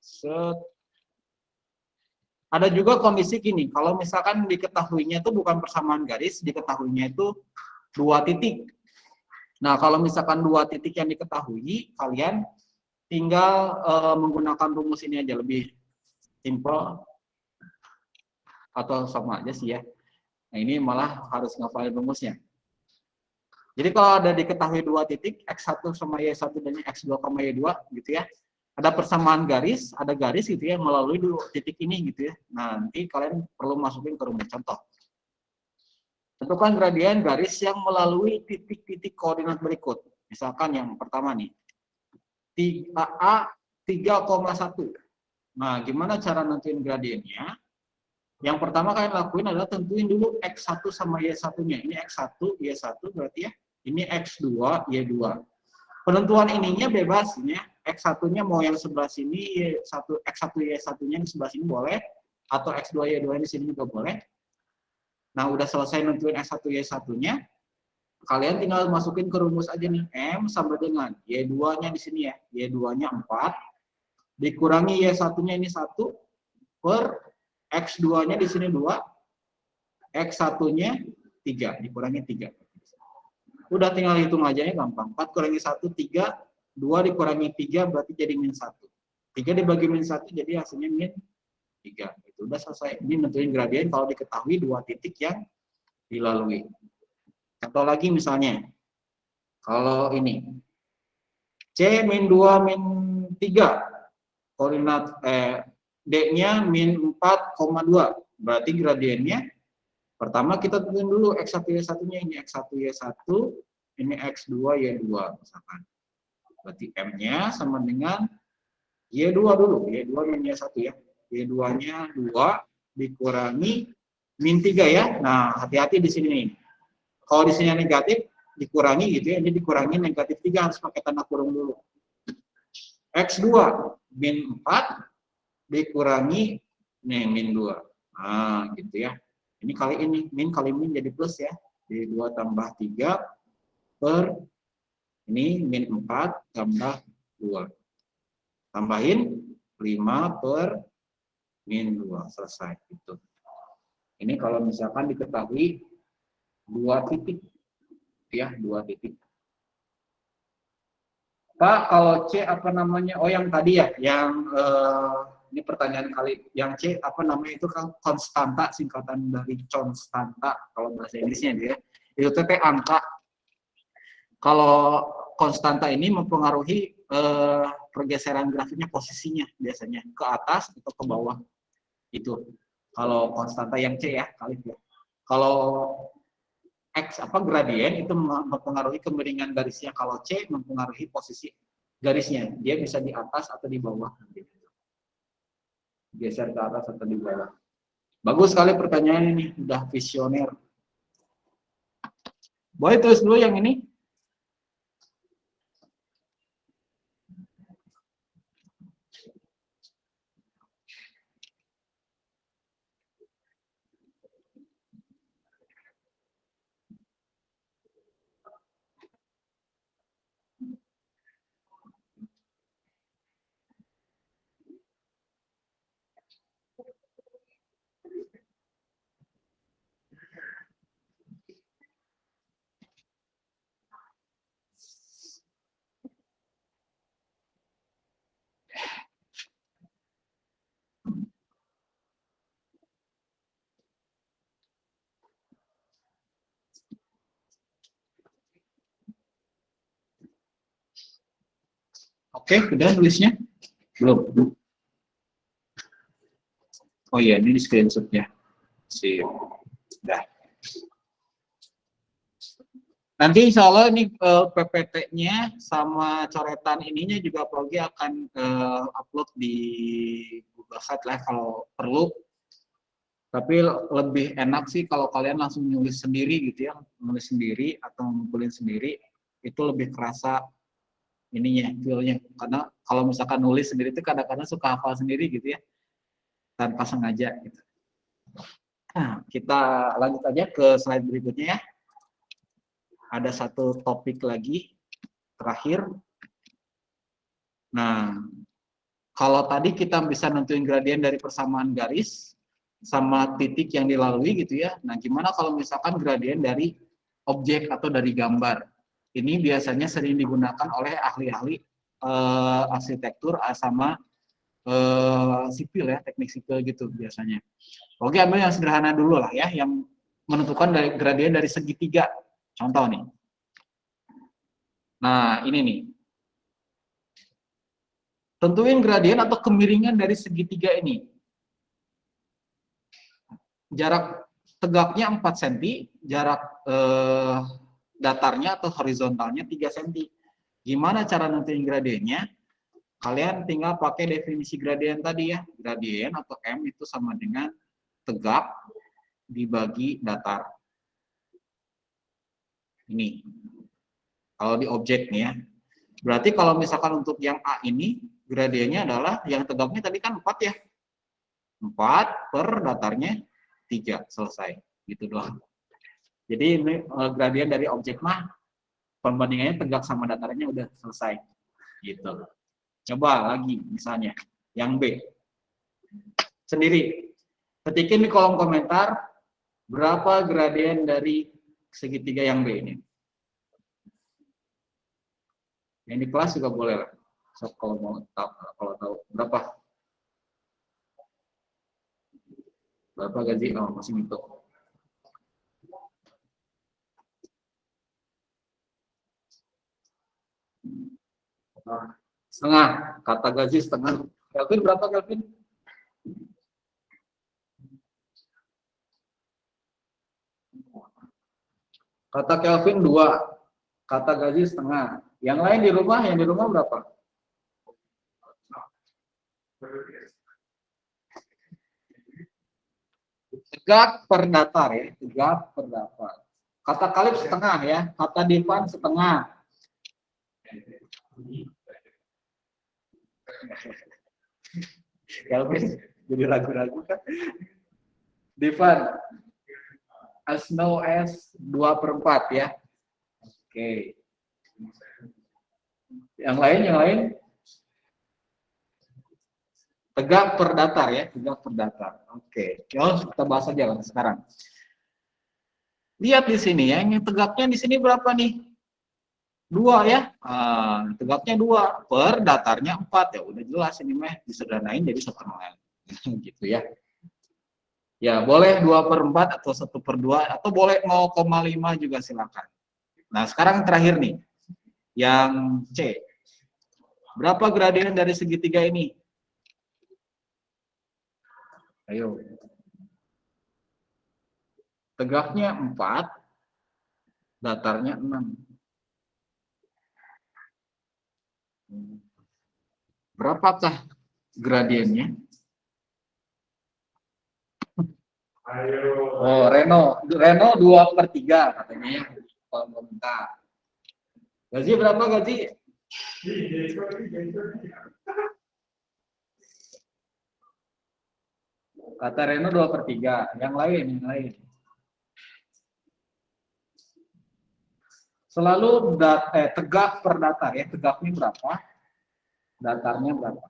Set. Ada juga kondisi gini, kalau misalkan diketahuinya itu bukan persamaan garis, diketahuinya itu 2 titik. Nah, kalau misalkan 2 titik yang diketahui, kalian tinggal menggunakan rumus ini aja, lebih simple atau sama aja sih ya. Nah, ini malah harus ngafalin rumusnya. Jadi kalau ada diketahui 2 titik, X1 sama Y1 dan X2 sama Y2 gitu ya, ada persamaan garis, ada garis gitu ya, melalui 2 titik ini gitu ya. Nah, nanti kalian perlu masukin ke rumus contoh. Tentukan gradien garis yang melalui titik-titik koordinat berikut. Misalkan yang pertama nih, 3A 3,1. Nah, gimana cara nentuin gradiennya? Yang pertama kalian lakuin adalah tentuin dulu X1 sama Y1-nya. Ini X1, Y1 berarti ya. Ini X2, Y2. Penentuan ininya bebas ya. X1-nya mau yang sebelah sini, Y1, X1, Y1-nya di sebelah sini boleh, atau X2, Y2 di sini juga boleh. Nah, udah selesai nentuin X1, Y1-nya, kalian tinggal masukin ke rumus aja nih. M sama dengan Y2-nya di sini ya. Y2-nya 4, dikurangi Y1-nya ini 1, per X2-nya di sini 2, X1-nya 3, dikurangi 3. Udah tinggal hitung aja ya, gampang. 4 kurangi 1, 3, 2 dikurangi 3 berarti jadi min 1. 3 dibagi min 1 jadi hasilnya min 3. Itu udah selesai. Ini nentuin gradien kalau diketahui 2 titik yang dilalui. Atau lagi misalnya, kalau ini, C min 2 min 3, koordinat D-nya min 4,2, berarti gradiennya pertama kita tentuin dulu X1 Y1-nya, ini X1 Y1, ini X2 Y2 misalkan. Berarti M-nya sama dengan Y2 dulu, Y2 min Y1 ya. Y2-nya 2 dikurangi min 3 ya. Nah, hati-hati di sini nih. Kalau di sini negatif dikurangi gitu ya, ini dikurangi negatif 3 harus pakai tanda kurung dulu. X2 min 4 dikurangi nih min 2. Nah, gitu ya. Ini kali ini, min kali min jadi plus ya. Jadi 2 tambah 3 per ini min 4 tambah 2. Tambahin 5 per min 2. Selesai. Gitu. Ini kalau misalkan diketahui 2 titik. Ya, 2 titik. Pak, kalau C apa namanya? Oh, yang tadi ya, yang ini pertanyaan kali. Yang C apa namanya itu kan konstanta, singkatan dari constanta kalau bahasa Inggrisnya dia. Itu teh angka. Kalau konstanta ini mempengaruhi pergeseran grafiknya, posisinya biasanya ke atas atau ke bawah. Itu kalau konstanta yang C ya, kali ya. Kalau X apa gradien itu mempengaruhi kemiringan garisnya. Kalau C mempengaruhi posisi garisnya. Dia bisa di atas atau di bawah. Geser ke atas atau di bawah. Bagus sekali pertanyaan ini, udah visioner. Boleh tulis dulu yang ini. Oke, udah nulisnya? Belum. Oh iya, ini di screenshot ya. Sip. Udah. Nanti insya Allah ini PPT-nya sama coretan ininya juga Progi akan upload di Google Site lah kalau perlu. Tapi lebih enak sih kalau kalian langsung nulis sendiri gitu ya, nulis sendiri atau ngumpulin sendiri, itu lebih kerasa ininya, feel-nya. Karena kalau misalkan nulis sendiri itu kadang-kadang suka hafal sendiri gitu ya, tanpa sengaja gitu. Nah, kita lanjut aja ke slide berikutnya ya. Ada satu topik lagi terakhir. Nah, kalau tadi kita bisa nentuin gradien dari persamaan garis sama titik yang dilalui gitu ya. Nah, gimana kalau misalkan gradien dari objek atau dari gambar? Ini biasanya sering digunakan oleh ahli-ahli arsitektur sama sipil ya, teknik sipil gitu biasanya. Oke, ambil yang sederhana dulu lah ya, yang menentukan dari gradien dari segitiga. Contoh nih. Nah, ini nih. Tentuin gradien atau kemiringan dari segitiga ini. Jarak tegaknya 4 cm, jarak datarnya atau horizontalnya 3 cm. Gimana cara nentuin gradiennya? Kalian tinggal pakai definisi gradien tadi ya. Gradien atau M itu sama dengan tegak dibagi datar. Ini. Kalau di objek nih ya. Berarti kalau misalkan untuk yang A ini, gradiennya adalah yang tegaknya tadi kan 4 ya. 4 per datarnya 3, selesai. Gitu doang. Jadi ini gradien dari objek mah, perbandingannya tegak sama datarnya udah selesai. Gitu. Coba lagi misalnya, yang B. Sendiri. Ketikin di kolom komentar, berapa gradien dari segitiga yang B ini. Yang di kelas juga boleh lah. So, kalau mau tahu berapa gaji? Oh, masih ngitung. Setengah. Kata gaji setengah. Kelvin berapa Kelvin? Kata Kelvin 2. Kata gaji setengah. Yang lain di rumah berapa? Tegak per datar ya, tegak per datar. Kata Kalib setengah ya, kata Divan setengah. Kelvin jadi ragu-ragu kan? Divan, as no as 2/4 ya. Oke. Yang lain tegak per datar ya, tegak per datar. Oke, kita bahas aja sekarang. Lihat di sini ya, yang tegaknya di sini berapa nih? 2 ya. Tegaknya 2 per datarnya 4 ya. Udah jelas ini mah disederhanain jadi 1/4 gitu ya. Ya, boleh 2/4 atau 1/2 atau boleh 0,5 juga silakan. Nah, sekarang terakhir nih. Yang C. Berapa gradien dari segitiga ini? Ayo. Tegaknya 4, datarnya 6. Berapakah gradiennya? Oh, Reno 2/3 katanya. Kalau komentar. Gaji berapa gaji? Kata Reno 2/3. Yang lain. Selalu tegak per datar ya. Tegaknya berapa? Datarnya berapa?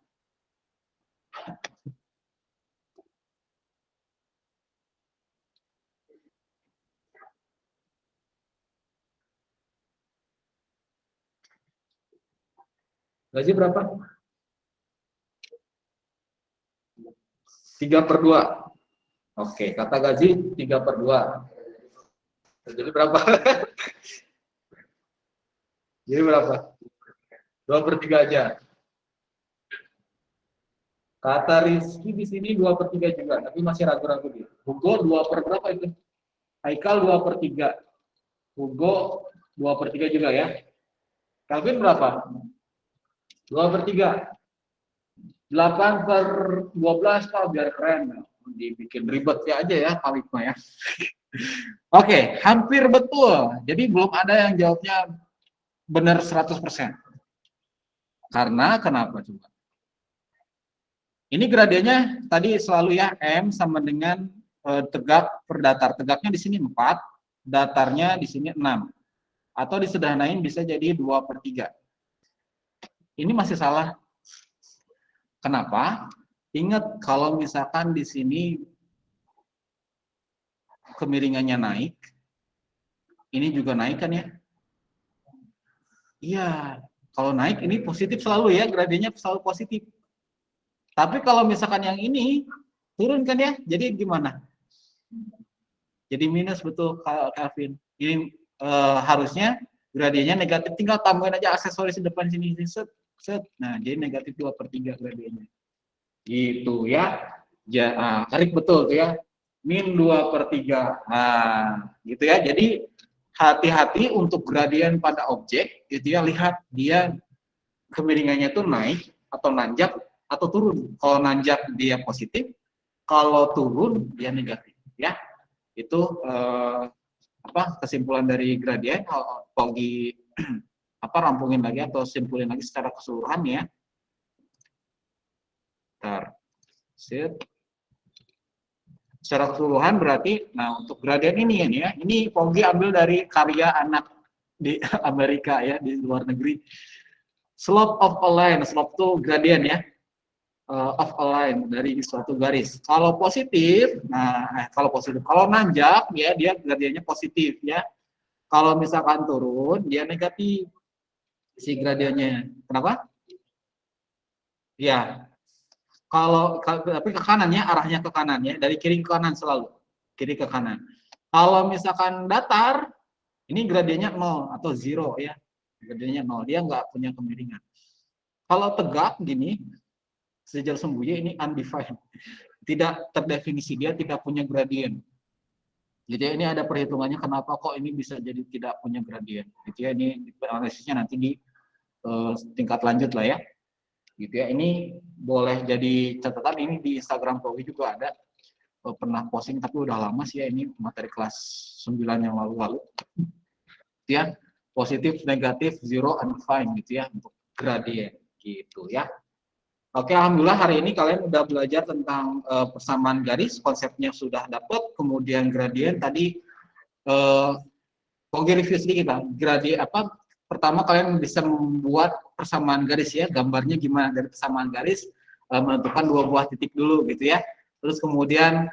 Gaji berapa? 3/2. Oke, kata gaji 3/2. Jadi berapa? Jadi berapa? 2/3 aja. Kata Rizky di sini 2/3 juga, tapi masih ragu-ragu dia. Hugo 2 per berapa itu? Haikal 2/3. Hugo 2/3 juga ya. Calvin berapa? 2/3. 8/12 Pak, biar keren. Dibikin ribet ya aja ya Pak Wikma ya. Oke, hampir betul. Jadi belum ada yang jawabnya benar 100%. Karena kenapa coba? Ini gradiennya tadi selalu ya M sama dengan tegak per datar. Tegaknya di sini 4, datarnya di sini 6. Atau disederhanain bisa jadi 2/3. Ini masih salah. Kenapa? Ingat kalau misalkan di sini kemiringannya naik, ini juga naik kan ya? Iya, kalau naik ini positif selalu ya, gradiennya selalu positif. Tapi kalau misalkan yang ini turun kan ya, jadi gimana? Jadi minus betul Calvin. Ini harusnya gradiennya negatif, tinggal tambahin aja aksesoris di depan sini, set, set. Nah, jadi negatif 2/3 gradiennya. Gitu ya. Tarik betul tuh ya. Min 2/3. Nah, gitu ya. Jadi hati-hati untuk gradien pada objek, gitu ya. Lihat dia kemiringannya itu naik atau nanjak atau turun. Kalau nanjak dia positif, kalau turun dia negatif, ya. Itu kesimpulan dari gradien. Kalau di rampungin lagi atau simpulin lagi secara keseluruhan ya. Secara keseluruhan berarti, nah untuk gradien ini ya, ini Pogi ambil dari karya anak di Amerika ya, di luar negeri. Slope of a line, slope itu gradien ya, of a line dari suatu garis. Kalau positif, kalau nanjak ya dia gradiennya positif ya. Kalau misalkan turun dia negatif si gradiennya. Kenapa? Ya. Tapi ke kanan ya, arahnya ke kanan ya, dari kiri ke kanan selalu, kiri ke kanan. Kalau misalkan datar, ini gradiennya 0 atau 0 ya, gradiennya 0, dia nggak punya kemiringan. Kalau tegak gini, sejajar sembunyi ini undefined, tidak terdefinisi, dia tidak punya gradien. Jadi ini ada perhitungannya kenapa kok ini bisa jadi tidak punya gradien. Gitu ya, ini analisisnya nanti di tingkat lanjut lah ya. Gitu ya, ini boleh jadi catatan, ini di Instagram Pogi juga ada, pernah posting tapi udah lama sih ya, ini materi kelas 9 yang lalu-lalu gitu ya, positif, negatif, zero, undefined gitu ya untuk gradien gitu ya. Oke, alhamdulillah hari ini kalian udah belajar tentang persamaan garis, konsepnya sudah dapat, kemudian gradien tadi Pogi review sedikit lah, gradien pertama kalian bisa membuat persamaan garis ya, gambarnya gimana dari persamaan garis, menentukan 2 buah titik dulu gitu ya. Terus kemudian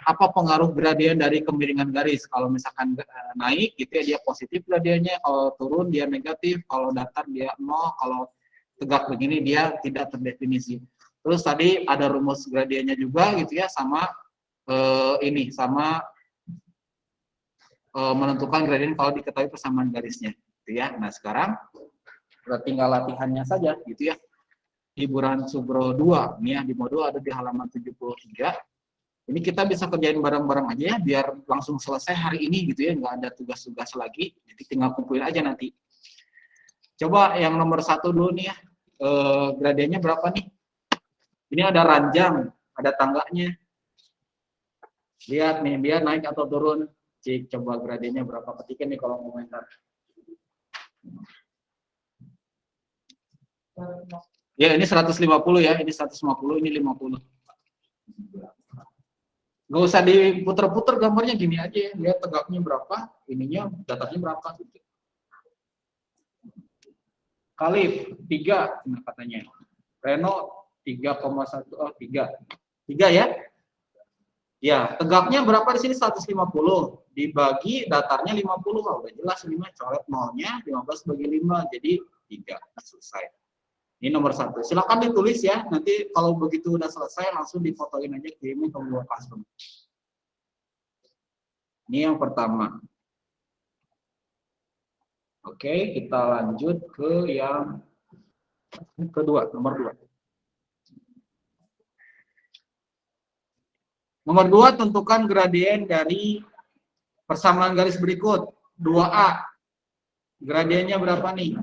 apa pengaruh gradien dari kemiringan garis? Kalau misalkan naik gitu ya dia positif gradiennya, kalau turun dia negatif, kalau datar dia 0, kalau tegak begini dia tidak terdefinisi. Terus tadi ada rumus gradiennya juga gitu ya, sama menentukan gradien kalau diketahui persamaan garisnya. Gitu ya. Nah sekarang tinggal latihannya saja gitu ya. Hiburan Subro 2 nih ya, di modul ada di halaman 73. Ini kita bisa kerjain bareng-bareng aja ya biar langsung selesai hari ini gitu ya, nggak ada tugas-tugas lagi, jadi tinggal kumpulin aja nanti. Coba yang nomor 1 dulu nih ya, gradiennya berapa nih? Ini ada ranjang, ada tangganya. Lihat nih dia naik atau turun. Cik, coba gradiennya berapa, ketikin nih kalau komentar. Ya ini 150 ya, ini 150, ini 50. Nggak usah diputer-puter gambarnya, gini aja ya, lihat tegaknya berapa, ininya datarnya berapa gitu. Kali 3 nah katanya. Reno 3,1 3 ya. Ya, tegaknya berapa di sini 150 dibagi datarnya 50. Udah jelas ini mah coret nolnya 15 bagi 5 jadi 3. Selesai. Ini nomor 1. Silakan ditulis ya. Nanti kalau begitu udah selesai langsung difotoin aja, kirimin ke Google Classroom. Ini yang pertama. Oke, kita lanjut ke yang kedua, nomor 2. Nomor 2, tentukan gradien dari persamaan garis berikut. 2A. Gradiennya berapa nih?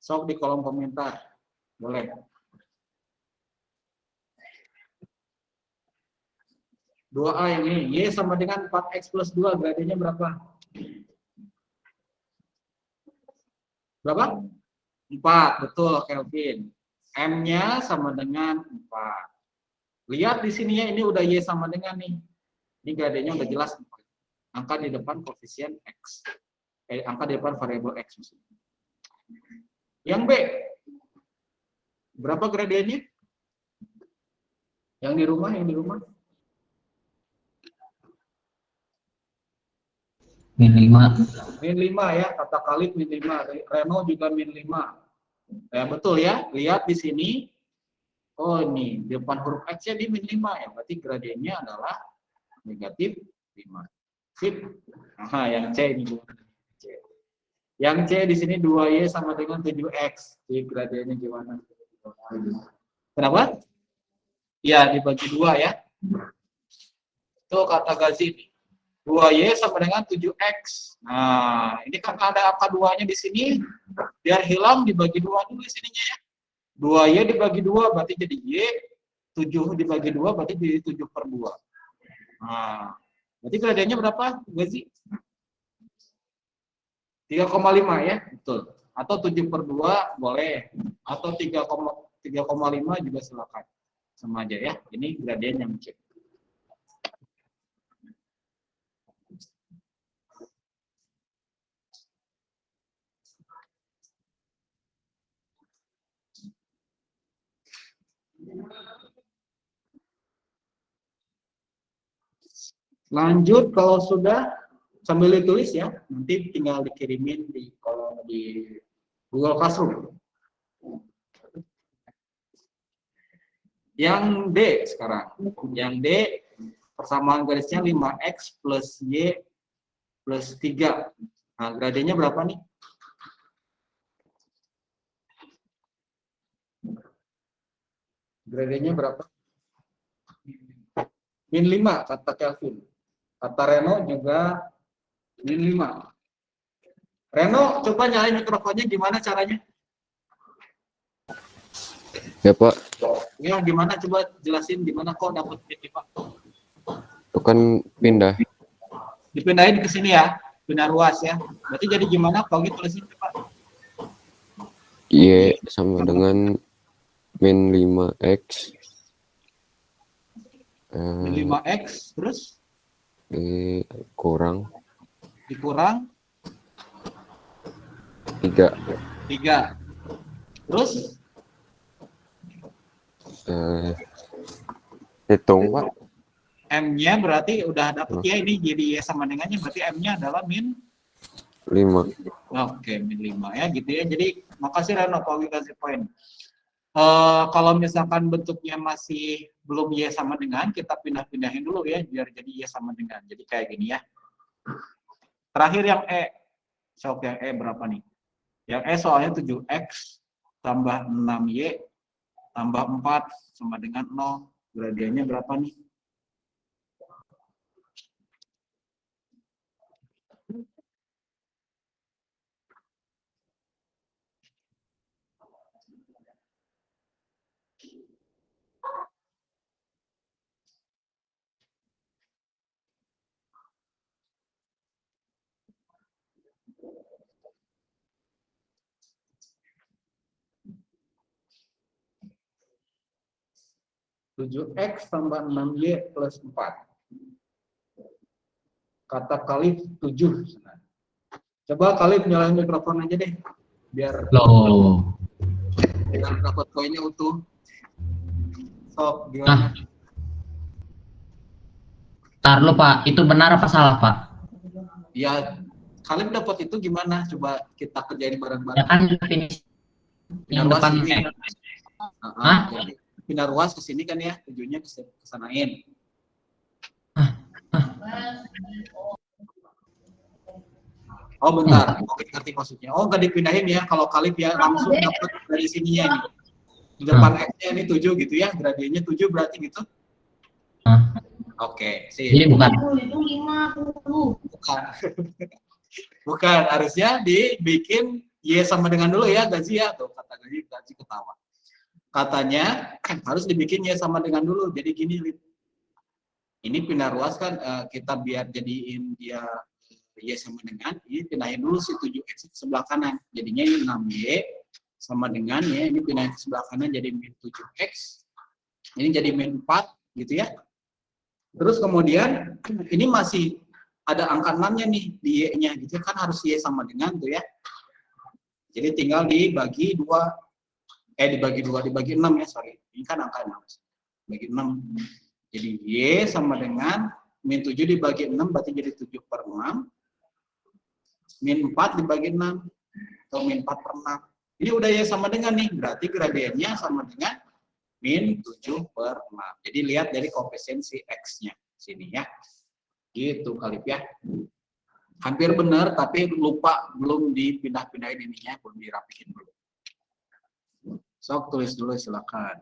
Sok di kolom komentar. Boleh. 2A yang ini. Y sama dengan 4X plus 2. Gradiennya berapa? Berapa? 4. Betul, Kelvin. M-nya sama dengan 4. Lihat di sininya ini udah Y sama dengan nih. Ini gradiennya udah jelas. Angka di depan koefisien X. Angka di depan variabel X. Yang B. Berapa gradiennya? Yang di rumah, Min 5. Min 5 ya, kata Khalid min 5. Reno juga min 5. Ya, betul ya. Lihat di sini. Oh ini, di depan huruf X-nya di min 5 ya. Berarti gradiennya adalah negatif 5. Sip. Nah, yang C ini. Yang C di sini 2Y sama dengan 7X. Jadi gradiennya gimana? Kenapa? Ya, dibagi 2 ya. Itu kata Gazi. 2Y sama dengan 7X. Nah, ini kan ada angka 2-nya di sini. Biar hilang, dibagi 2 dulu di sininya ya. 2Y dibagi 2 berarti jadi Y. 7 dibagi 2 berarti jadi 7/2. Nah, berarti gradiennya berapa, Gazi? 3,5 ya, betul. Atau 7/2 boleh. Atau 3,5 juga silakan. Sama aja ya. Ini gradien yang C. Lanjut, kalau sudah sambil ditulis ya, nanti tinggal dikirimin di kolom di Google Classroom. Yang D sekarang. Yang D, persamaan garisnya 5X plus Y plus 3. Nah, gradiennya berapa nih? Gradiennya berapa? Min 5, kata Kelvin. Kata Reno juga min 5. Reno, coba nyalain mikrofonnya, gimana caranya? Ya Pak, Ya, gimana? Coba jelasin gimana kok dapet min 5. itu kan pindah. Dipindahin ke sini ya, pindah ruas ya. Berarti jadi gimana kalau gitu tulisin coba. Y sama dengan min 5X. Min 5X, terus Dikurang dikurang 3. 3. Terus Hitung Pak. M-nya berarti udah dapet ya, ini jadi Y sama dengannya, berarti M-nya adalah min 5. Oke, min 5 ya gitu ya. Jadi makasih Reno kalau kasih poin. Kalau misalkan bentuknya masih belum Y sama dengan, kita pindah-pindahin dulu ya biar jadi Y sama dengan. Jadi kayak gini ya. Terakhir yang E. Sok yang E berapa nih? Yang E soalnya 7X tambah 6Y tambah 4 sama dengan 0. Gradiennya berapa nih? X tambah 6Y plus 4. Kata Khalif 7. Coba Khalif nyalain mikrofon aja deh. Biar dapat poinnya utuh. Sok, gimana? Tar lu Pak, itu benar apa salah Pak? Ya, Khalif dapat itu gimana? Coba kita kerjain Ya bareng-bareng. kan definisi yang Pindah ruas depan ini. X. Hah? Pindah ruas ke sini kan ya, tujuannya ke sanain. Oh bentar, oke ngerti maksudnya. Oh nggak dipindahin ya, kalau Khalif ya langsung dapat dari sininya ini. Di depan X-nya ini 7 gitu ya, gradiennya 7 berarti gitu. Oke, sih. Jadi bukan. Bukan. Bukan, harusnya dibikin Y sama dengan dulu ya, Gazi ya. Tuh, kata Gazi ketawa. Katanya harus dibikin Y sama dengan dulu. Jadi gini, Lip. Ini pindah ruas kan, kita biar jadiin dia Y sama dengan, ini pindahin dulu si 7X ke sebelah kanan. Jadinya ini 6Y sama dengan Y, ini pindahin ke sebelah kanan jadi min 7X. Ini jadi min 4 gitu ya. Terus kemudian ini masih ada angka 6-nya nih di Y-nya gitu kan, harus Y sama dengan tuh ya. Jadi tinggal dibagi 2, dibagi 6 ya, sorry. Ini kan angka 6. Bagi 6. Jadi Y sama dengan min 7 dibagi 6 berarti jadi 7/6. Min 4 dibagi 6 atau min 4/6. Ini udah Y sama dengan nih, berarti gradiennya sama dengan min 7/6. Jadi lihat dari koefisiensi X-nya sini ya. Gitu kali ya. Hampir benar tapi lupa belum dipindah-pindahin ininya, belum dirapihin dulu. Sok tulis dulu silakan.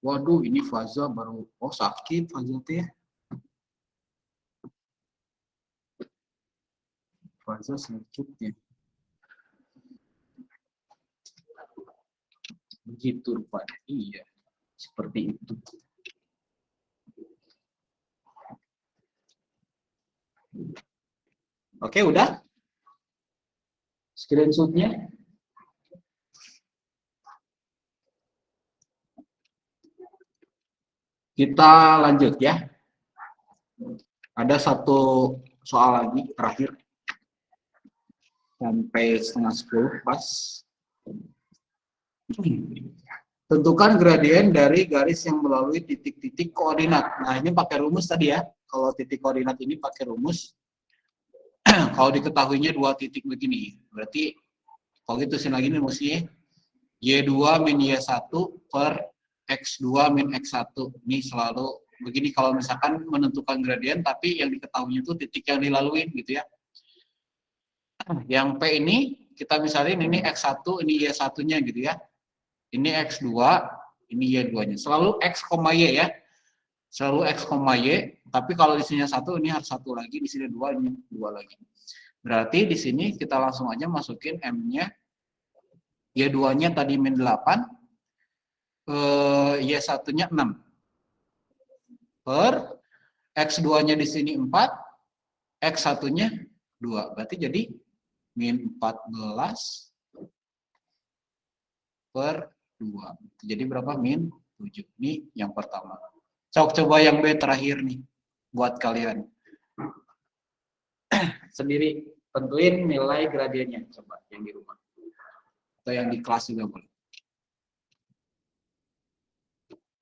Waduh, ini Faza baru sakit Faza teh ya. Faza sakit ya. Begitu rupanya. Iya. Seperti itu. Oke, udah? Screenshot-nya. Kita lanjut ya. Ada satu soal lagi terakhir. Sampai 9:30 pas. Tentukan gradien dari garis yang melalui titik-titik koordinat. Nah, ini pakai rumus tadi ya. Kalau titik koordinat ini pakai rumus. Kalau diketahuinya 2 titik begini. Berarti kalau gitu sini lagi nih rumusnya. Y2 min Y1 per X2 min X1. Ini selalu begini kalau misalkan menentukan gradien, tapi yang diketahui itu titik yang dilalui gitu ya. Yang P ini, kita misalin ini X1, ini Y1-nya gitu ya. Ini X2, ini Y2-nya. Selalu X, Y ya. Selalu X, Y. Tapi kalau di sini 1, ini harus 1 lagi. Di sini 2, ini 2 lagi. Berarti di sini kita langsung aja masukin M-nya. Y2-nya tadi min 8. Y1-nya 6 per X2-nya di sini 4, X1-nya 2. Berarti jadi min 14 per 2. Jadi berapa? Min 7. Ini yang pertama. Coba yang B terakhir nih buat kalian. Sendiri tentuin nilai gradiennya, coba yang di rumah. Atau yang di kelas juga boleh.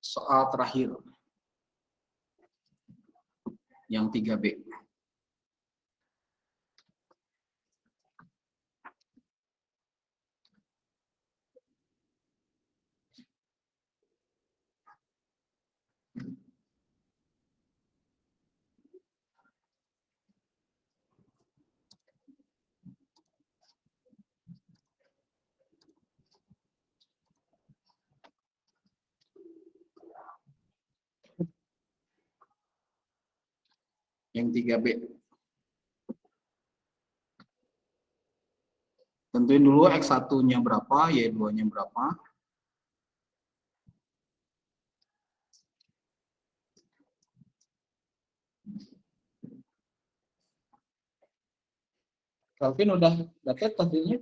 Soal terakhir. Yang 3B. Yang 3B. Tentuin dulu X1-nya berapa, Y2-nya berapa. Kelvin udah dapat tentunya?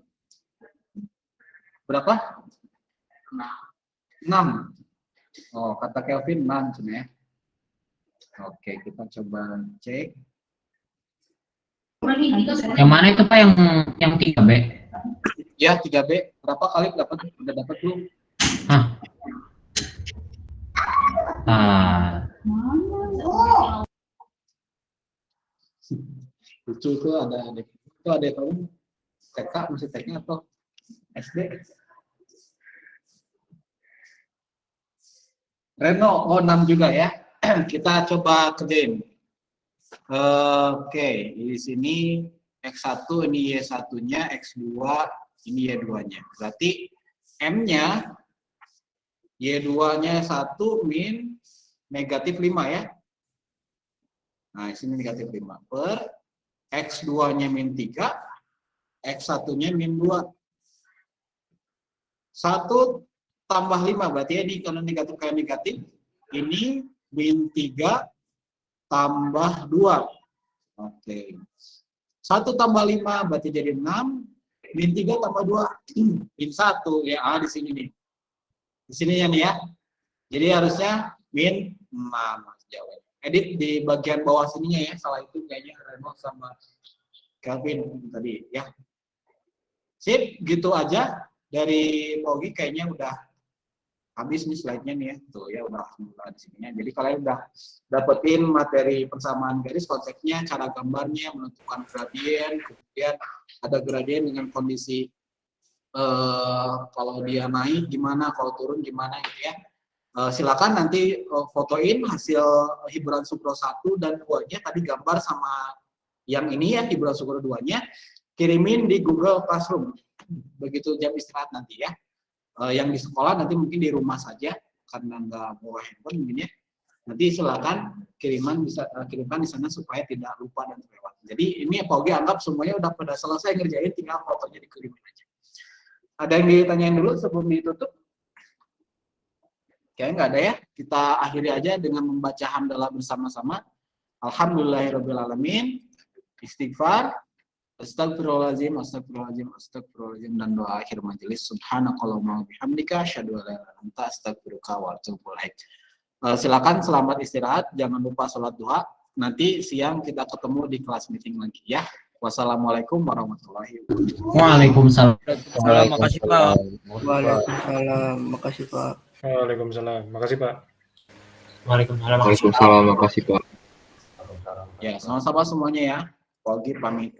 Berapa? 6. Oh, kata Kelvin 6 sebenarnya. Oke, kita coba cek. Yang mana itu Pak yang 3B? Ya, 3B. Berapa kali dapat? Udah dapat belum? Hah? Lucu itu ada kamu TK masih TK atau SD? Reno, oh 6 juga ya. Kita coba kerjain. Oke, di sini X1 ini Y1-nya, X2 Ini Y2-nya. Berarti M-nya Y2-nya 1 min negatif 5 ya. Nah, sini negatif 5 per X2-nya min 3, X1-nya min 2. 1 tambah 5, berarti ya ini karena negatif kayak negatif. Ini min 3 tambah 2. Oke. 1 tambah 5 berarti jadi 6. Min 3 tambah 2. Min 1. Ya, di sini nih. Di sininya nih ya. Jadi harusnya min 6. Jawab. Edit di bagian bawah sininya ya. Salah itu kayaknya Reno sama Calvin tadi ya. Sip, gitu aja. Dari Pogi kayaknya udah habis nih slide-nya nih ya. Tuh ya udah di sininya. Jadi kalian udah dapetin materi persamaan garis, konsepnya, cara gambarnya, menentukan gradien, kemudian ada gradien dengan kondisi kalau dia naik gimana, kalau turun gimana gitu ya. Silakan nanti fotoin hasil hiburan sukro 1 dan 2-nya, tadi gambar sama yang ini ya, hiburan sukro 2-nya, kirimin di Google Classroom. Begitu jam istirahat nanti ya. Yang di sekolah nanti mungkin di rumah saja karena nggak bawa handphone mungkin ya. Nanti silakan kirimkan di sana supaya tidak lupa dan terlewat. Jadi ini Pogi anggap semuanya udah pada selesai ngerjain, tinggal fotonya dikirimin aja. Ada yang ditanyain dulu sebelum ditutup? Kayaknya nggak ada ya. Kita akhiri aja dengan membaca hamdalah bersama-sama. Alhamdulillahirrabbilalamin. Istighfar. Astagfirullahaladzim, astagfirullahaladzim, astagfirullahaladzim, dan doa akhir majelis. Subhanakallahumma bihamdika, asyhadu an la ilaha illa anta, astaghfiruka wa atubu ilaik. Silakan selamat istirahat, jangan lupa sholat duha. Nanti siang kita ketemu di kelas meeting lagi ya. Wassalamualaikum warahmatullahi wabarakatuh. Waalaikumsalam. Makasih Pak. Waalaikumsalam. Makasih Pak. Waalaikumsalam. Makasih Pak. Waalaikumsalam. Waalaikumsalam, makasih Pak. Ya, sama-sama semuanya ya. Pogi pamit.